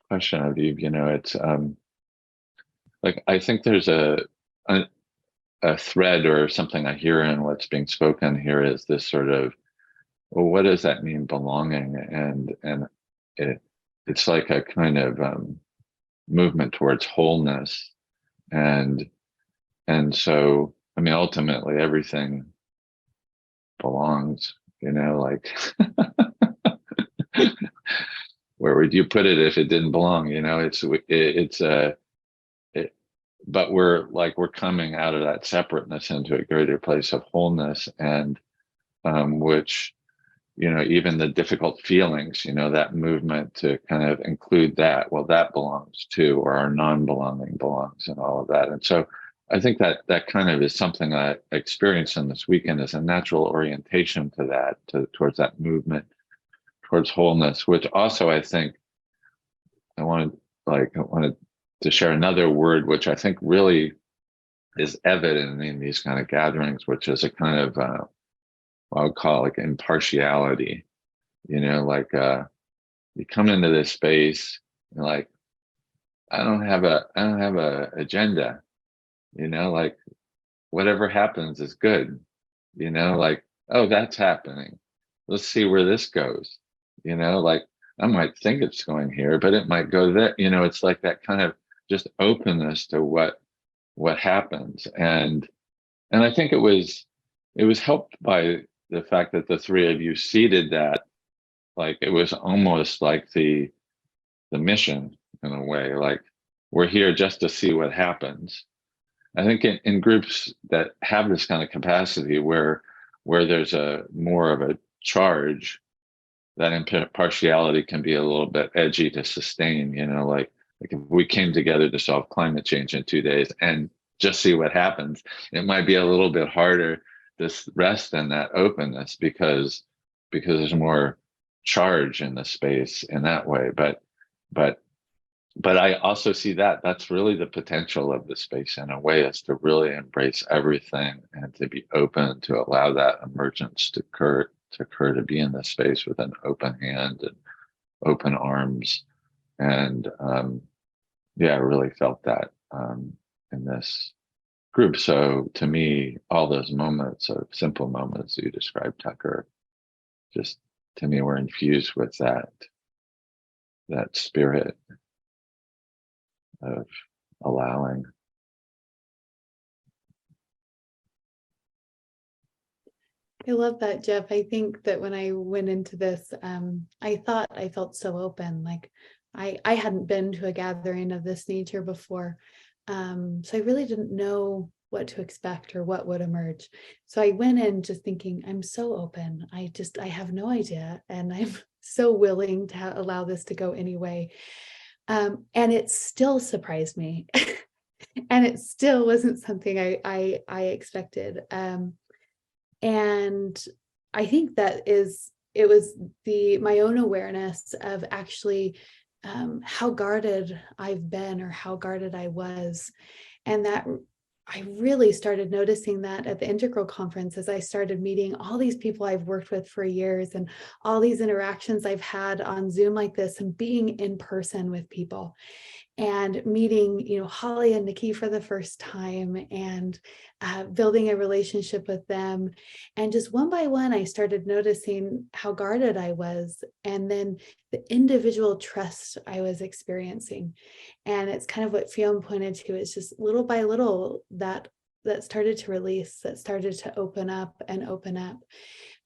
question, Aviv, it's like I think there's a thread or something I hear in what's being spoken here is this sort of, well, what does that mean, belonging? And it's like a kind of movement towards wholeness, and so I mean ultimately everything belongs, like where would you put it if it didn't belong? But we're coming out of that separateness into a greater place of wholeness, and which, even the difficult feelings, that movement to kind of include that, well, that belongs too, or our non-belonging belongs, and all of that. And so I think that kind of is something I experienced in this weekend as a natural orientation to that, towards that movement, towards wholeness, which also I think I wanted to share another word, which I think really is evident in these kind of gatherings, which is a kind of what I would call like impartiality. Like you come into this space, and like I don't have a agenda. Like whatever happens is good. Like, oh, that's happening. Let's see where this goes. Like I might think it's going here, but it might go there. It's like that kind of just openness to what happens. And I think it was helped by the fact that the three of you seeded that, like it was almost like the mission in a way, like we're here just to see what happens. I think in groups that have this kind of capacity where there's a more of a charge, that impartiality can be a little bit edgy to sustain, like if we came together to solve climate change in 2 days and just see what happens, it might be a little bit harder to rest in that openness because there's more charge in the space in that way. But I also see that's really the potential of the space in a way, is to really embrace everything and to be open, to allow that emergence to occur, to be in this space with an open hand and open arms. And I really felt that in this group. So to me, all those moments, of simple moments that you described, Tucker, just to me were infused with that spirit of allowing. I love that, Jeff. I think that when I went into this, I thought I felt so open. Like I hadn't been to a gathering of this nature before. So I really didn't know what to expect or what would emerge. So I went in just thinking, I'm so open. I have no idea. And I'm so willing to allow this to go anyway. And it still surprised me. And it still wasn't something I expected. And I think it was my own awareness of actually how guarded I've been, or how guarded I was. And that I really started noticing that at the Integral Conference, as I started meeting all these people I've worked with for years, and all these interactions I've had on Zoom like this, and being in person with people. and meeting, Holly and Nikki for the first time, and building a relationship with them. And just one by one, I started noticing how guarded I was, and then the individual trust I was experiencing. And it's kind of what Fionn pointed to. It's just little by little that started to release, that started to open up and open up.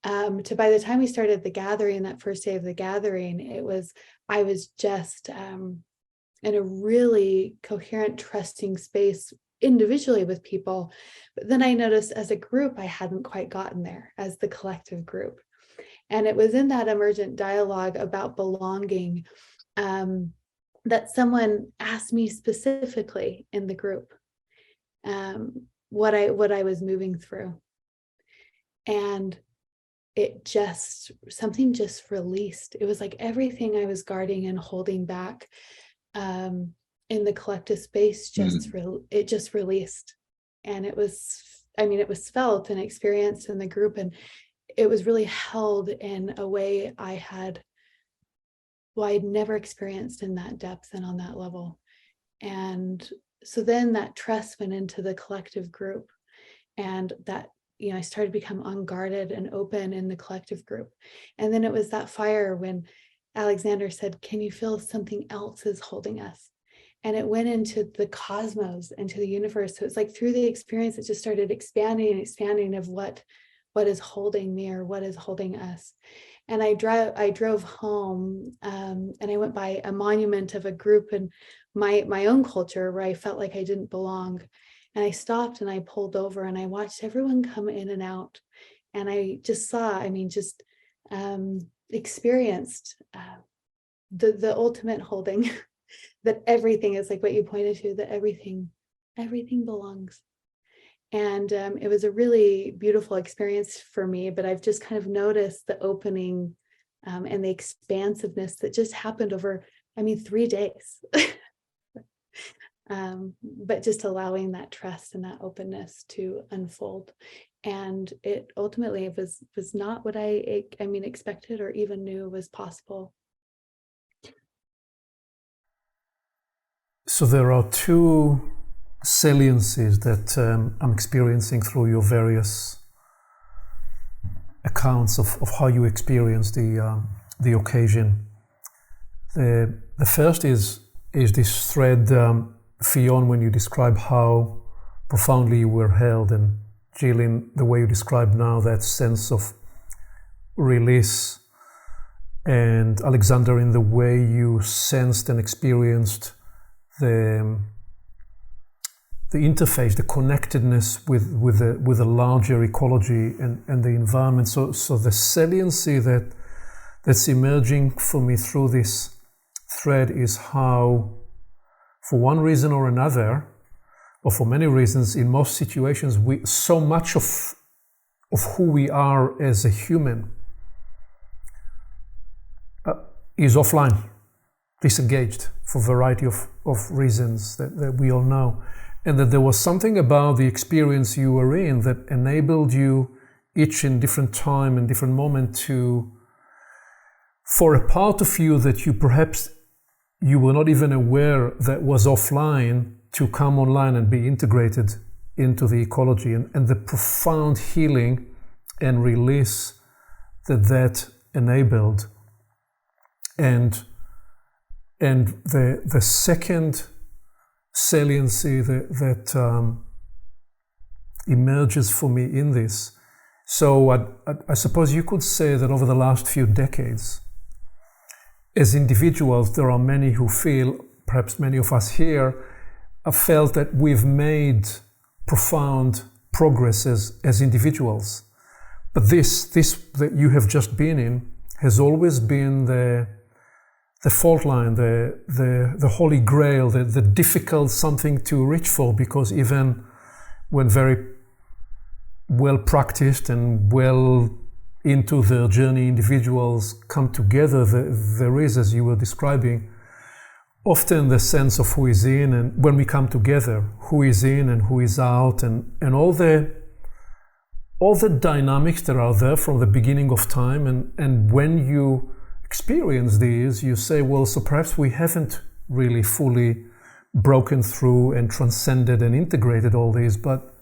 To by the time we started the gathering, that first day of the gathering, I was just in a really coherent, trusting space individually with people. But then I noticed as a group, I hadn't quite gotten there as the collective group. And it was in that emergent dialogue about belonging that someone asked me specifically in the group what I was moving through. And something just released. It was like everything I was guarding and holding back in the collective space it just released. And it was felt and experienced in the group, and it was really held in a way I'd never experienced in that depth and on that level. And so then that trust went into the collective group, and that I started to become unguarded and open in the collective group. And then it was that fire when Alexander said, "Can you feel something else is holding us?" And it went into the cosmos, into the universe. So it's like through the experience, it just started expanding and expanding of what is holding me or what is holding us. And I drove home and I went by a monument of a group in my own culture where I felt like I didn't belong. And I stopped and I pulled over and I watched everyone come in and out. And I just saw, experienced the ultimate holding, that everything is like what you pointed to, that everything belongs. And it was a really beautiful experience for me, but I've just kind of noticed the opening and the expansiveness that just happened over, 3 days. But just allowing that trust and that openness to unfold. And it ultimately was not what I expected or even knew was possible. So there are two saliencies that I'm experiencing through your various accounts of how you experience the occasion. The first is this thread, Fionn, when you describe how profoundly you were held, and Jill, in the way you describe now, that sense of release, and Alexander, in the way you sensed and experienced the interface, the connectedness with a larger ecology and the environment. So the saliency that's emerging for me through this thread is how, for one reason or another, or for many reasons, in most situations, so much of who we are as a human is offline, disengaged, for a variety of reasons that we all know. And that there was something about the experience you were in that enabled you, each in different time and different moment, for a part of you that you were not even aware that was offline, to come online and be integrated into the ecology, and the profound healing and release that enabled. And the second saliency that emerges for me in this. So I suppose you could say that over the last few decades, as individuals, there are many who feel, perhaps many of us here, have felt that we've made profound progress as individuals. But this that you have just been in has always been the fault line, the holy grail, the difficult something to reach for, because even when very well practiced and well into their journey individuals come together, there is, as you were describing, often the sense of who is in, and when we come together, who is in and who is out, and all the dynamics that are there from the beginning of time. And when you experience these, you say, well, so perhaps we haven't really fully broken through and transcended and integrated all these, but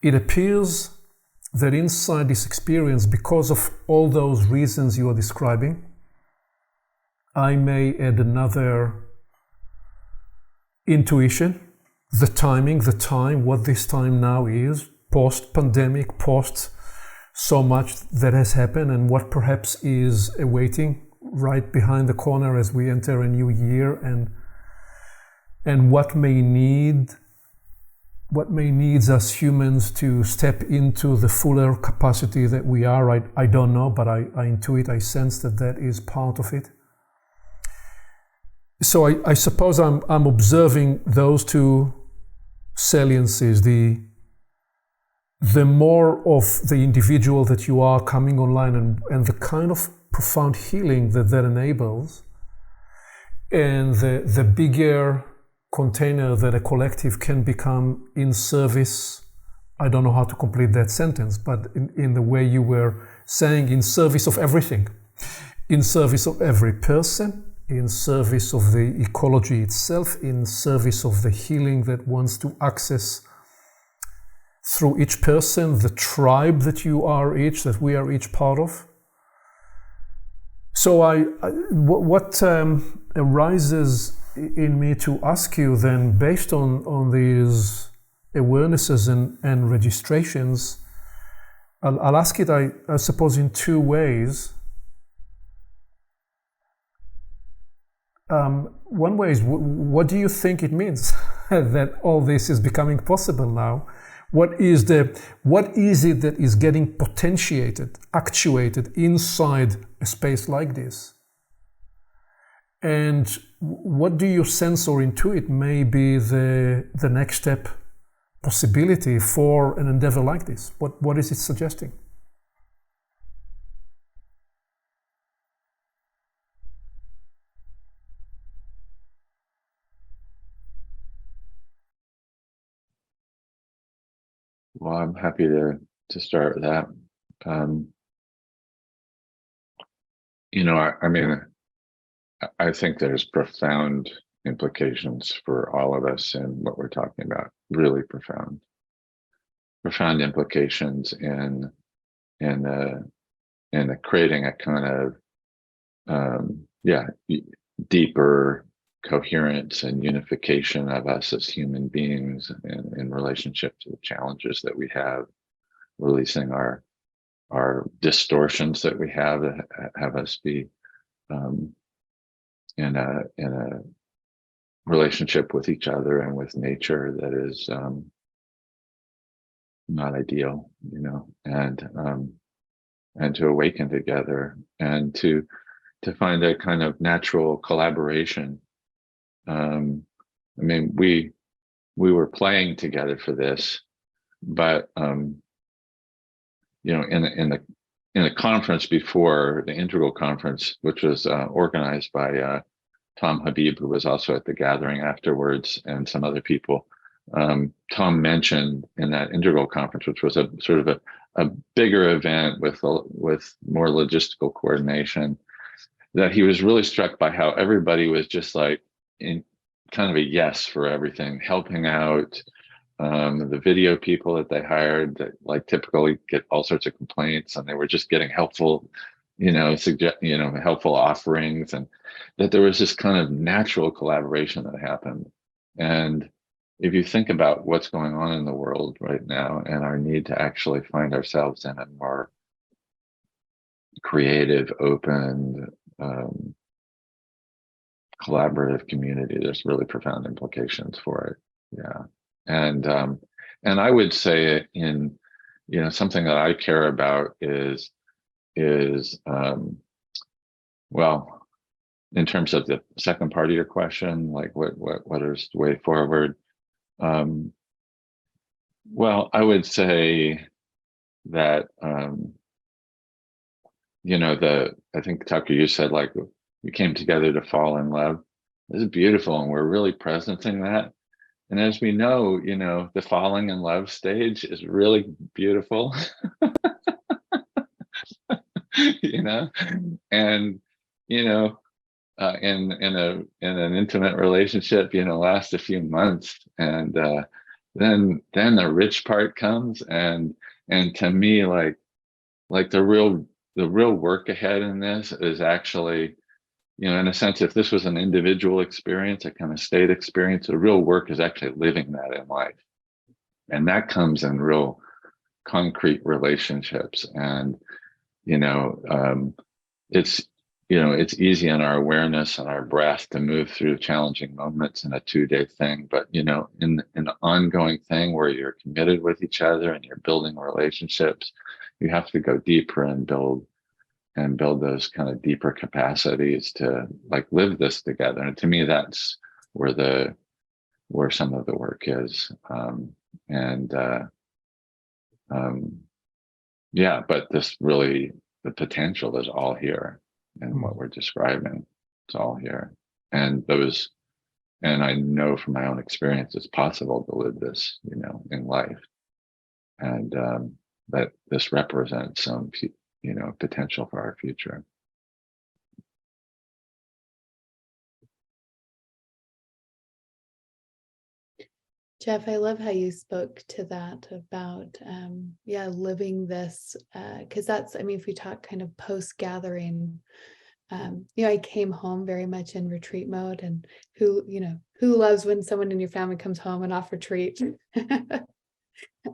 it appears that inside this experience, because of all those reasons you are describing, I may add another intuition, the timing, the time, what this time now is, post-pandemic, post so much that has happened, and what perhaps is awaiting right behind the corner as we enter a new year, and what may needs us humans to step into the fuller capacity that we are. I don't know, but I intuit, I sense that is part of it. So I suppose I'm observing those two saliences, the more of the individual that you are coming online and the kind of profound healing that enables, and the bigger container that a collective can become in service. I don't know how to complete that sentence, but in the way you were saying, in service of everything, in service of every person, in service of the ecology itself, in service of the healing that wants to access through each person, the tribe that we are each part of. So what arises in me to ask you then, based on these awarenesses and registrations, I'll ask it, I suppose, in two ways. One way is, what do you think it means that all this is becoming possible now? What is it that is getting potentiated, actuated inside a space like this? And what do you sense or intuit may be the next step possibility for an endeavor like this? What is it suggesting? Well, I'm happy to start with that. I think there's profound implications for all of us in what we're talking about. Really profound implications in creating a kind of deeper coherence and unification of us as human beings in relationship to the challenges that we have, releasing our distortions that we have us be in a relationship with each other and with nature that is not ideal, and to awaken together and to find a kind of natural collaboration. We were playing together for this, but in the conference before, the Integral Conference, which was organized by Tom Habib, who was also at the gathering afterwards, and some other people, Tom mentioned in that Integral Conference, which was a sort of a bigger event with more logistical coordination, that he was really struck by how everybody was just like in kind of a yes for everything, helping out. The video people that they hired that like typically get all sorts of complaints, and they were just getting helpful, helpful offerings, and that there was this kind of natural collaboration that happened. And if you think about what's going on in the world right now and our need to actually find ourselves in a more creative, open, collaborative community, there's really profound implications for it. Yeah. And I would say in, something that I care about is well, in terms of the second part of your question, like what is the way forward? Well, I would say that, I think Tucker, you said like we came together to fall in love. This is beautiful, and we're really presencing that. And as we know, the falling in love stage is really beautiful, and, in an intimate relationship, last a few months, and then the rich part comes, and to me, like the real work ahead in this is actually, in a sense, if this was an individual experience, a kind of state experience, the real work is actually living that in life, and that comes in real concrete relationships. And it's easy in our awareness and our breath to move through challenging moments in a 2-day thing, but in an ongoing thing where you're committed with each other and you're building relationships, you have to go deeper and build those kind of deeper capacities to like live this together. And to me, that's where some of the work is. But this really, the potential is all here, and what we're describing, it's all here. And I know from my own experience, it's possible to live this, in life. And that this represents some, potential for our future. Jeff, I love how you spoke to that about, living this, because if we talk kind of post-gathering, I came home very much in retreat mode, and who loves when someone in your family comes home and off retreat?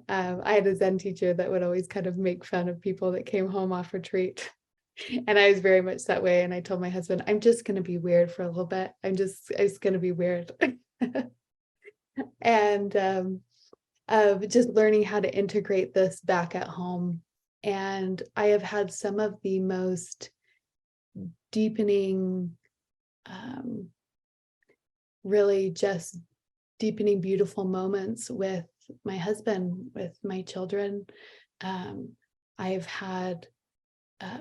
I had a Zen teacher that would always kind of make fun of people that came home off retreat. And I was very much that way. And I told my husband, I'm just going to be weird for a little bit. It's going to be weird. And just learning how to integrate this back at home. And I have had some of the most deepening, really just deepening, beautiful moments with my husband, with my children. I've had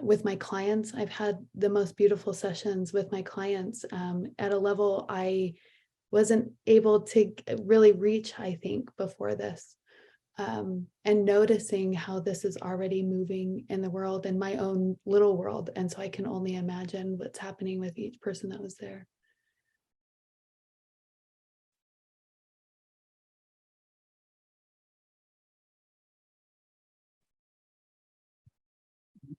with my clients, I've had the most beautiful sessions with my clients at a level I wasn't able to really reach, I think, before this. And noticing how this is already moving in the world, in my own little world. And so I can only imagine what's happening with each person that was there.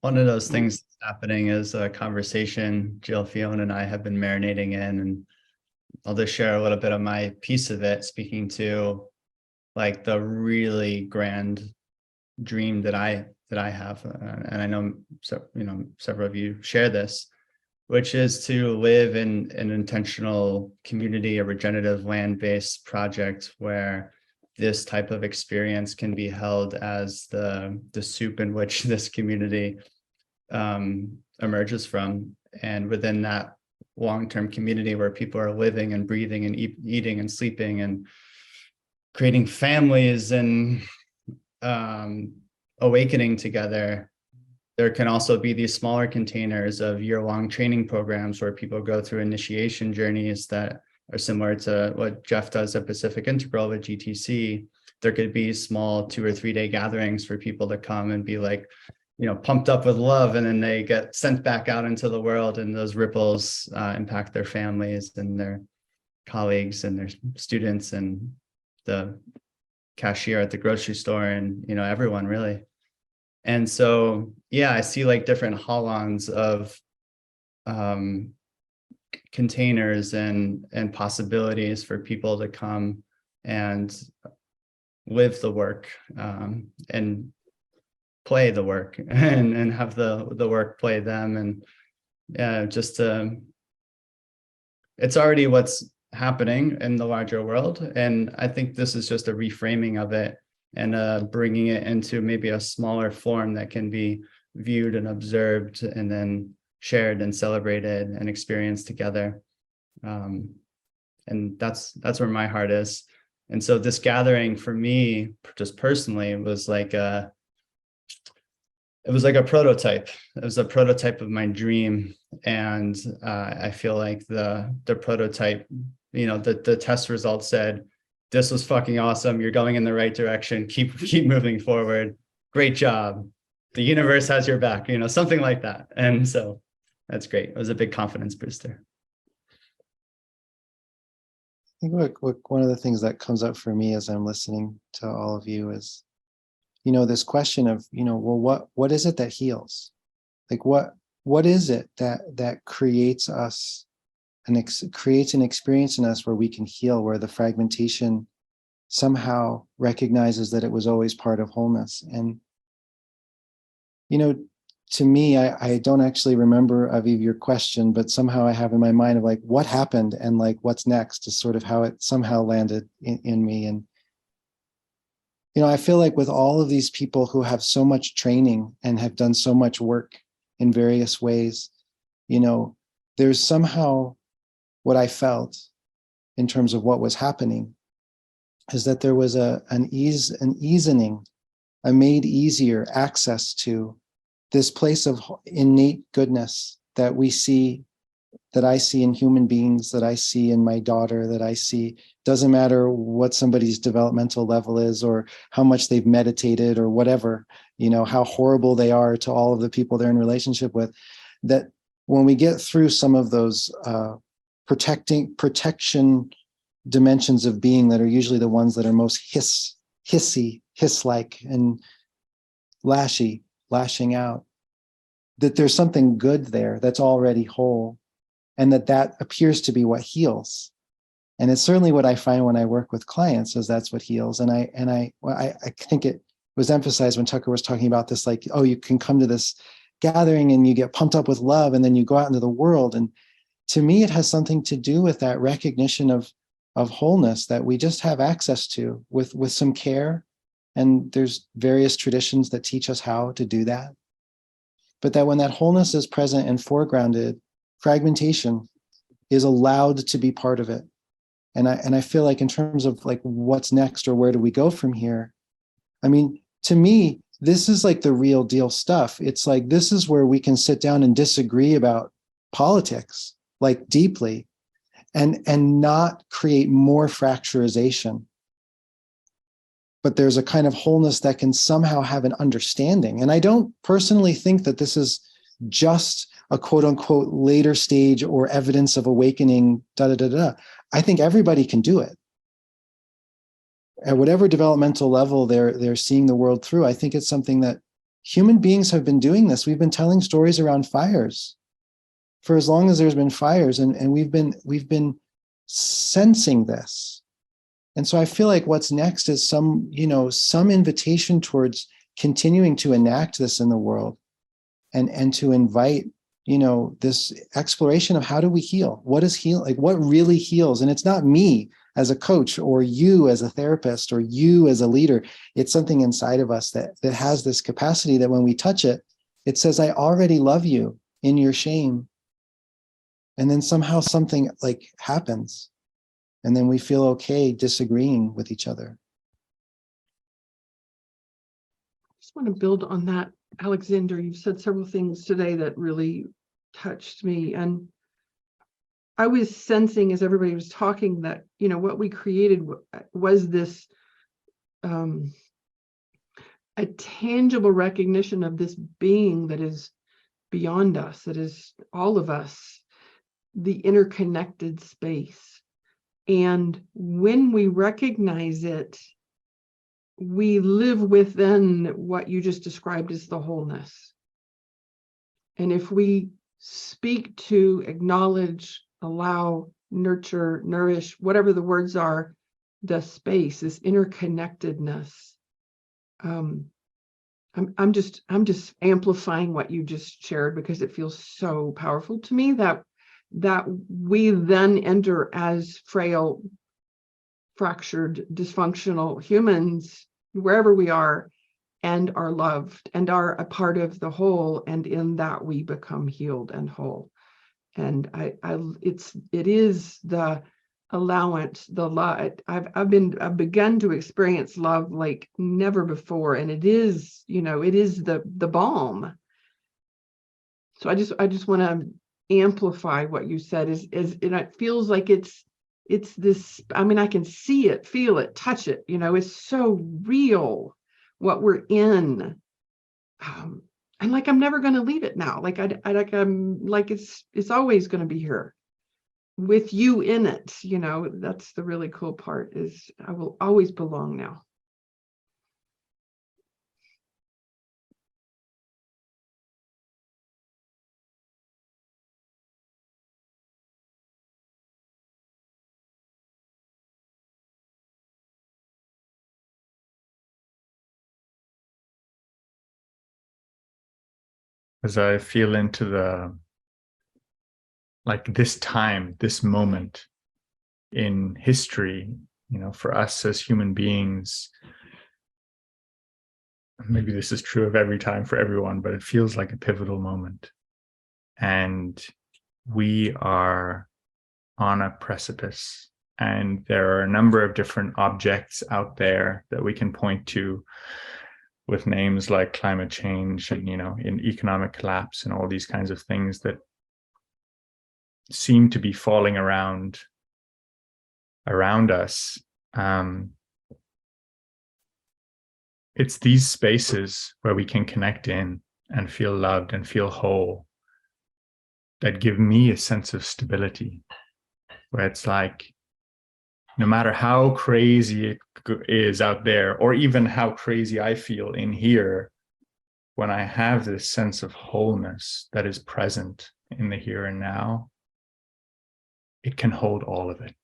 One of those things happening is a conversation Jill, Fiona, and I have been marinating in, and I'll just share a little bit of my piece of it, speaking to like the really grand dream that I have, and I know several of you share this, which is to live in an intentional community, a regenerative land-based project where this type of experience can be held as the soup in which this community emerges from. And within that long-term community where people are living and breathing and eating and sleeping and creating families and awakening together, there can also be these smaller containers of year-long training programs where people go through initiation journeys that are similar to what Jeff does at Pacific Integral with GTC. There could be small 2 or 3 day gatherings for people to come and be like, pumped up with love, and then they get sent back out into the world, and those ripples impact their families and their colleagues and their students and the cashier at the grocery store and everyone really. And so I see like different holons of containers and possibilities for people to come and live the work and play the work and have the work play them. And it's already what's happening in the larger world. And I think this is just a reframing of it and bringing it into maybe a smaller form that can be viewed and observed and then shared and celebrated and experienced together. And that's where my heart is. And so this gathering for me, just personally, was like a prototype. It was a prototype of my dream. And I feel like the prototype, the test results said, this was fucking awesome. You're going in the right direction. Keep moving forward. Great job. The universe has your back, something like that. And so that's great. It was a big confidence booster. think what one of the things that comes up for me as I'm listening to all of you is, this question of, well, what is it that heals? Like what is it that creates us and creates an experience in us where we can heal, where the fragmentation somehow recognizes that it was always part of wholeness? And, to me, I don't actually remember, Aviv, your question, but somehow I have in my mind of like, what happened and like, what's next is sort of how it somehow landed in me. And, I feel like with all of these people who have so much training and have done so much work in various ways, there's somehow what I felt in terms of what was happening is that there was an easing, a made easier access to this place of innate goodness that we see, that I see in human beings, that I see in my daughter, that I see, doesn't matter what somebody's developmental level is or how much they've meditated or whatever, how horrible they are to all of the people they're in relationship with, that when we get through some of those protection dimensions of being that are usually the ones that are most hiss-like and lashing out, that there's something good there that's already whole, and that appears to be what heals. And it's certainly what I find when I work with clients, is that's what heals. And I think it was emphasized when Tucker was talking about this, like, oh, you can come to this gathering and you get pumped up with love and then you go out into the world. And to me, it has something to do with that recognition of wholeness that we just have access to with some care. And there's various traditions that teach us how to do that. But that when that wholeness is present and foregrounded, fragmentation is allowed to be part of it. And I feel like in terms of like what's next or where do we go from here? I mean, to me, this is like the real deal stuff. It's like, this is where we can sit down and disagree about politics, like deeply, and not create more fracturization. But there's a kind of wholeness that can somehow have an understanding. And I don't personally think that this is just a quote unquote later stage or evidence of awakening, I think everybody can do it. At whatever developmental level they're seeing the world through, I think it's something that human beings have been doing this. We've been telling stories around fires for as long as there's been fires, and we've been sensing this. And so I feel like what's next is some invitation towards continuing to enact this in the world and to invite, this exploration of how do we heal? What is heal? Like what really heals? And it's not me as a coach or you as a therapist or you as a leader. It's something inside of us that has this capacity that when we touch it, it says, I already love you in your shame. And then somehow something like happens. And then we feel okay disagreeing with each other. I just want to build on that, Alexander. You've said several things today that really touched me. And I was sensing as everybody was talking that, what we created was this a tangible recognition of this being that is beyond us, that is all of us, the interconnected space. And when we recognize it, we live within what you just described as the wholeness. And if we speak to, acknowledge, allow, nurture, nourish, whatever the words are, the space, this interconnectedness, I'm just amplifying what you just shared because it feels so powerful to me that we then enter as frail, fractured, dysfunctional humans, wherever we are, and are loved and are a part of the whole. And in that we become healed and whole. And it is the allowance, the love. I've begun to experience love like never before. And it is, it is the balm. So I just want to amplify what you said is and it feels like it's this, I can see it, feel it, touch it, it's so real what we're in. And like I'm never going to leave it now. Like I'm like it's always going to be here. with you in it. That's the really cool part, is I will always belong now. As I feel into this time, this moment in history, for us as human beings, maybe this is true of every time for everyone, but it feels like a pivotal moment. And we are on a precipice, and there are a number of different objects out there that we can point to with names like climate change and, in economic collapse and all these kinds of things that seem to be falling around us. It's these spaces where we can connect in and feel loved and feel whole that give me a sense of stability, where it's like, no matter how crazy it is out there, or even how crazy I feel in here, when I have this sense of wholeness that is present in the here and now, it can hold all of it.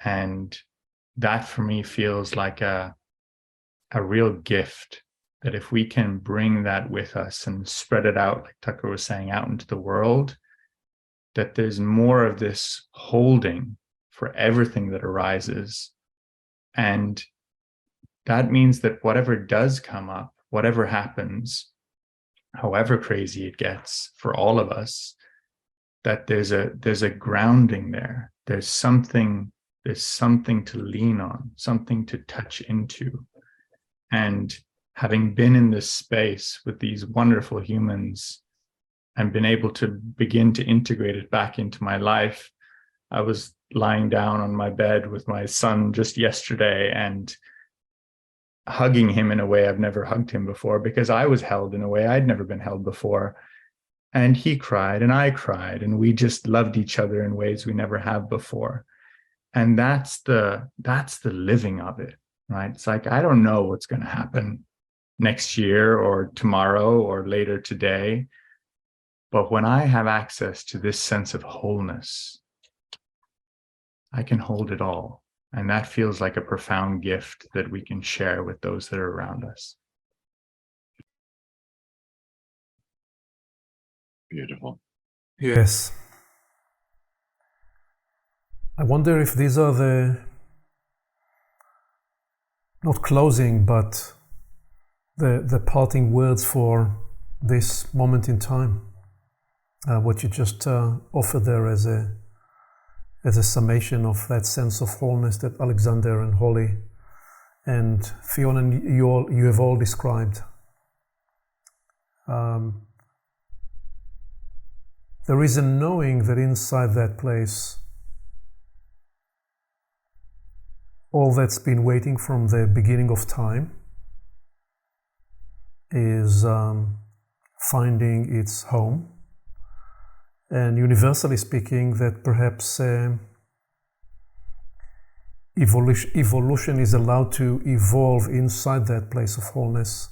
And that for me feels like a real gift, that if we can bring that with us and spread it out, like Tucker was saying, out into the world, that there's more of this holding for everything that arises. And that means that whatever does come up, whatever happens, however crazy it gets for all of us, that there's a grounding there. There's something to lean on, something to touch into. And having been in this space with these wonderful humans and been able to begin to integrate it back into my life, I was lying down on my bed with my son just yesterday and hugging him in a way I've never hugged him before, because I was held in a way I'd never been held before. And he cried and I cried, and we just loved each other in ways we never have before. And that's the living of it, right? It's like, I don't know what's going to happen next year or tomorrow or later today, but when I have access to this sense of wholeness, I can hold it all. And that feels like a profound gift that we can share with those that are around us. Beautiful. Yes. I wonder if these are the, not closing, but the parting words for this moment in time. What you just offered there as a summation of that sense of wholeness that Alexander and Holly and Fiona and you have all described. There is a knowing that inside that place, all that's been waiting from the beginning of time is finding its home. And universally speaking, that perhaps evolution is allowed to evolve inside that place of wholeness,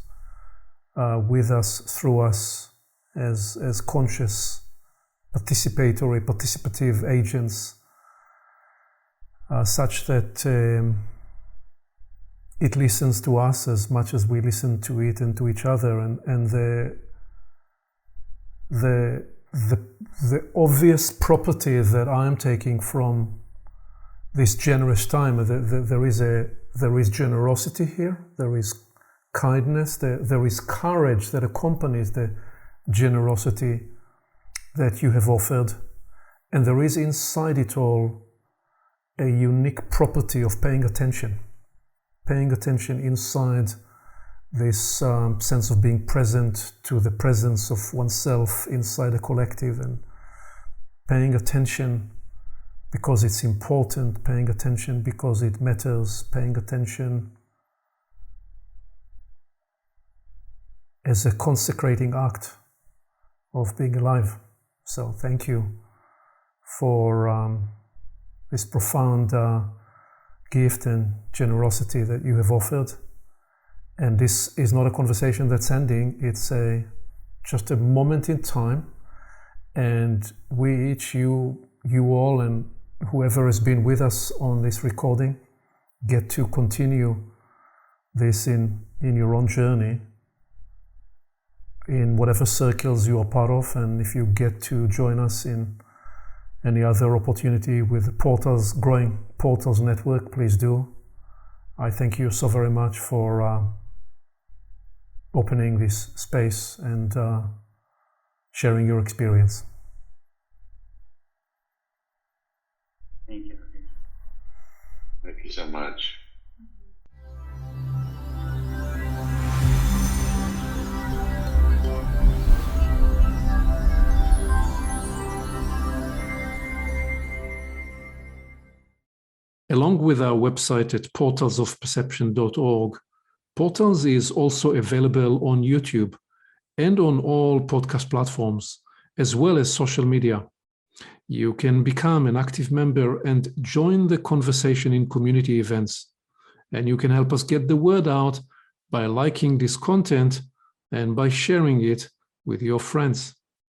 with us, through us, as conscious, participative agents, such that it listens to us as much as we listen to it and to each other. And the obvious property that I am taking from this generous time, there is generosity here, there is kindness, there is courage that accompanies the generosity that you have offered, and there is inside it all a unique property of paying attention inside this sense of being present to the presence of oneself inside a collective, and paying attention because it's important, paying attention because it matters, paying attention as a consecrating act of being alive. So thank you for this profound gift and generosity that you have offered. And this is not a conversation that's ending. It's just a moment in time. And we each, you all, and whoever has been with us on this recording, get to continue this in your own journey, in whatever circles you are part of. And if you get to join us in any other opportunity with the Portals, growing Portals network, please do. I thank you so very much for opening this space and sharing your experience. Thank you. Thank you so much. Along with our website at portalsofperception.org, Portals is also available on YouTube and on all podcast platforms, as well as social media. You can become an active member and join the conversation in community events. And you can help us get the word out by liking this content and by sharing it with your friends.